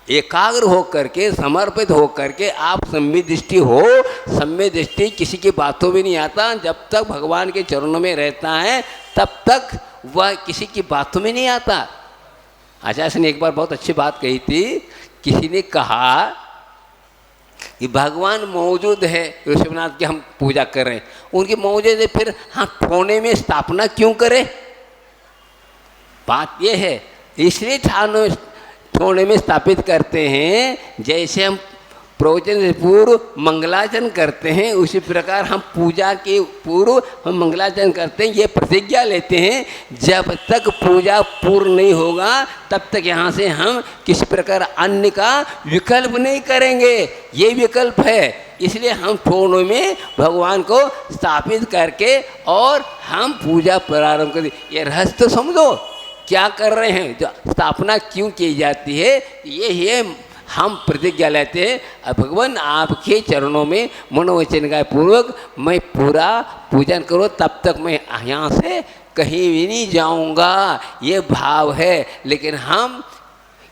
एकाग्र हो करके, समर्पित हो करके आप सम्यक दृष्टि हो, सम्यक दृष्टि किसी की बातों में नहीं आता। जब तक भगवान के चरणों में रहता है तब तक वह किसी की बातों में नहीं आता। आचार्य ने एक बार बहुत अच्छी बात कही थी, किसी ने कहा कि भगवान मौजूद है, ऋषभनाथ की हम पूजा कर रहे हैं, उनकी मौजूद है, फिर हम ठोने में स्थापना क्यों करें। बात यह है, इसलिए ठोने में स्थापित करते हैं, जैसे हम प्रवचन से पूर्व मंगलाचरण करते हैं उसी प्रकार हम पूजा के पूर्व हम मंगलाचरण करते हैं। ये प्रतिज्ञा लेते हैं जब तक पूजा पूर्ण नहीं होगा तब तक यहाँ से हम किसी प्रकार अन्य का विकल्प नहीं करेंगे। ये विकल्प है, इसलिए हम ठोनों में भगवान को स्थापित करके और हम पूजा प्रारंभ करें। ये रहस्य तो समझो क्या कर रहे हैं, जो स्थापना क्यों की जाती है, ये हम प्रतिज्ञा लेते हैं भगवान आपके चरणों में मनोवचन का पूर्वक मैं पूरा पूजन करूँ, तब तक मैं यहाँ से कहीं भी नहीं जाऊँगा, ये भाव है। लेकिन हम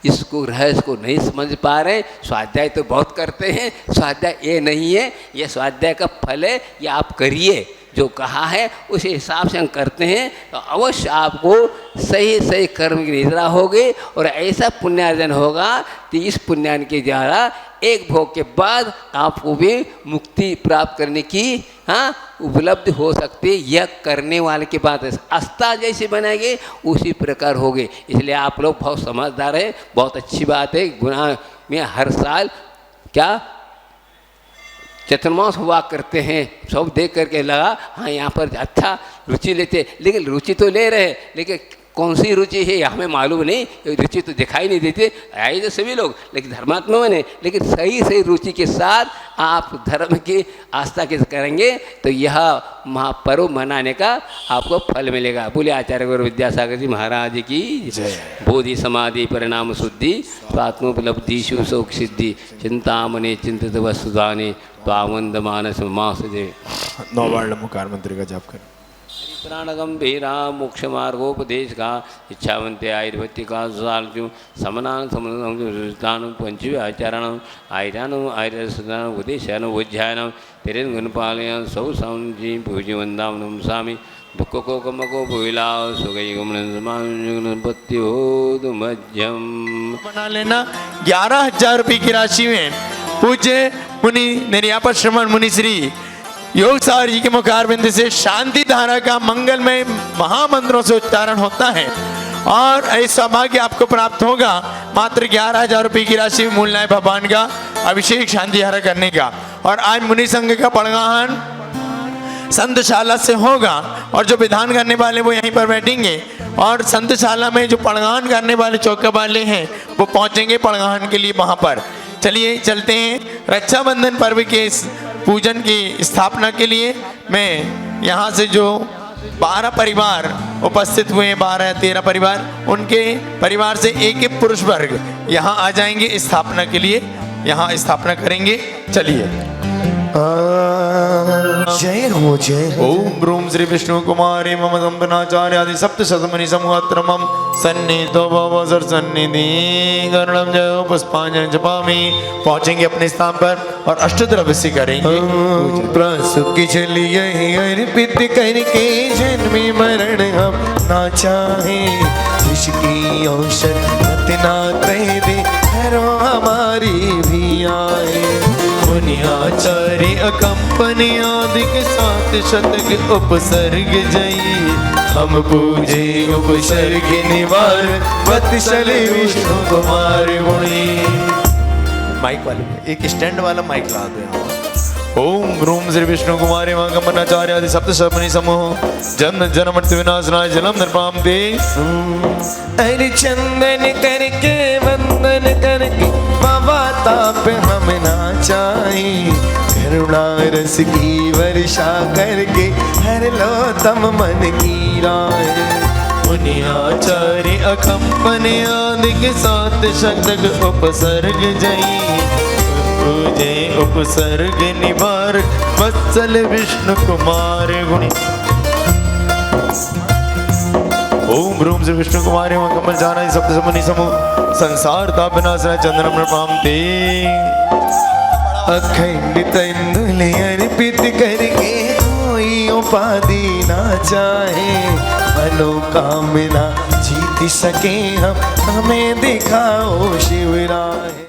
इसको रहस्य को नहीं समझ पा रहे। स्वाध्याय तो बहुत करते हैं, स्वाध्याय ये नहीं है, ये स्वाध्याय का फल है, ये आप करिए, जो कहा है उस हिसाब से हम करते हैं तो अवश्य आपको सही सही कर्म की निद्रा होगी और ऐसा पुण्यार्जन होगा कि इस पुण्यार्जन के द्वारा एक भोग के बाद आपको भी मुक्ति प्राप्त करने की उपलब्धि हो सकती है। यह करने वाले की बात है, आस्था जैसे बनाएंगे उसी प्रकार होगी। इसलिए आप लोग बहुत समझदार हैं, बहुत अच्छी बात है। गुनाह में हर साल क्या चतुर्मास हुआ करते हैं, सब देख करके लगा हाँ यहाँ पर अच्छा रुचि लेते, लेकिन रुचि तो ले रहे, लेकिन कौन सी रुचि है हमें मालूम नहीं, रुचि तो दिखाई नहीं देती। आए तो सभी लोग, लेकिन धर्मात्मा बने, लेकिन सही सही रुचि के साथ आप धर्म की आस्था के करेंगे तो यह महापर्व मनाने का आपको फल मिलेगा। बोले आचार्य गुरु विद्यासागर जी महाराज की बोधि समाधि परिणाम शुद्धि स्वात्मोपलब्धि शिव शोक सिद्धि चिंतामणि चिंतित वस्तुदानी त्वामंद मानस मास दे। 9 बार मुकार मंत्र का जाप करें। प्राणगंभीरा मोक्ष मार्गोपदेश का इच्छावंते आयुर्वती का साल्यु समनान समन पंचवी आचरण आयरान आयुर्सदान उदेशान उज्जैन तेरेन गुणपालय सौ जी पूज्य वंदा नमसामी दुख को कमको भूला सुगई गुमपत्यो मध्यम बना लेना। 11,000 रुपये की राशि में पूज्य मुनि निर्यापत श्रमण मुनि श्री योग सागर जी के मुखारबिंद से शांति धारा का मंगलमय महामंत्रों से उच्चारण होता है और ऐसा भाग्य आपको प्राप्त होगा। मात्र 11,000 रुपये की राशि में मूल नाय भगवान का अभिषेक शांति धारा करने का। और आज मुनि संघ का पड़गाहन संतशाला से होगा और जो विधान करने वाले वो यहीं पर बैठेंगे और संतशाला में जो पड़गाहन करने वाले चौका वाले हैं वो पहुंचेंगे पड़गाहन के लिए वहां पर। चलिए चलते हैं। रक्षाबंधन पर्व के पूजन की स्थापना के लिए मैं यहाँ से जो 12 परिवार उपस्थित हुए हैं, 12-13 परिवार, उनके परिवार से एक पुरुष वर्ग यहाँ आ जाएंगे स्थापना के लिए, यहाँ स्थापना करेंगे। चलिए। जय हो जय हो। ओम ब्रूम श्री विष्णु कुमारी मम संपनाचार्य आदि सप्त शतमणि समूहत्र मम सन्निधो भवसर सन्निधि गरुड़म जय पुष्पांजलि जपामि। पहुंचेंगे अपने स्थान पर और अष्टद्रव्य से करेंगे। प्रसुख की चलिए अर्पित करके जन्म मरण हम ना चाहे, जिसकी औषध रत्ना कह दे हरो हमारी भी आए। मुनियाचार्य अकंपनी आदि के साथ शतक उपसर्ग जई, हम पूजे उपसर्ग निवार वत्सल विष्णु कुमार गुणी। माइक वाले एक स्टैंड वाला माइक ला दो यहाँ। ओम ब्रूम श्री विष्णु कुमारी मंगमनाचार्य आदि सप्त सपनि समूह जन्म जन्म मृत्यु विनाशनाय जलम निर्पाम दे। अरे चंदन करके वंदन करके बाबा ताप हम ना चाहे, करुणा रस की वर्षा करके हर लो तम मन की राय। मुनियाचार्य अकंपनी आदि के साथ शतक उपसर्ग जई, पूजे उपसर्ग निवार वत्सल विष्णु कुमार गुणी। ओम ब्रूम श्री विष्णु कुमारी मंगल जाना सप्त सपनि समूह संसार ताप विनाशनाय चंद्रम नृपाम ते। अखंड तंदुल अर्पित करके कोई उपाधि ना चाहे, मनोकामना जीत सके हम हमें दिखाओ शिवराय।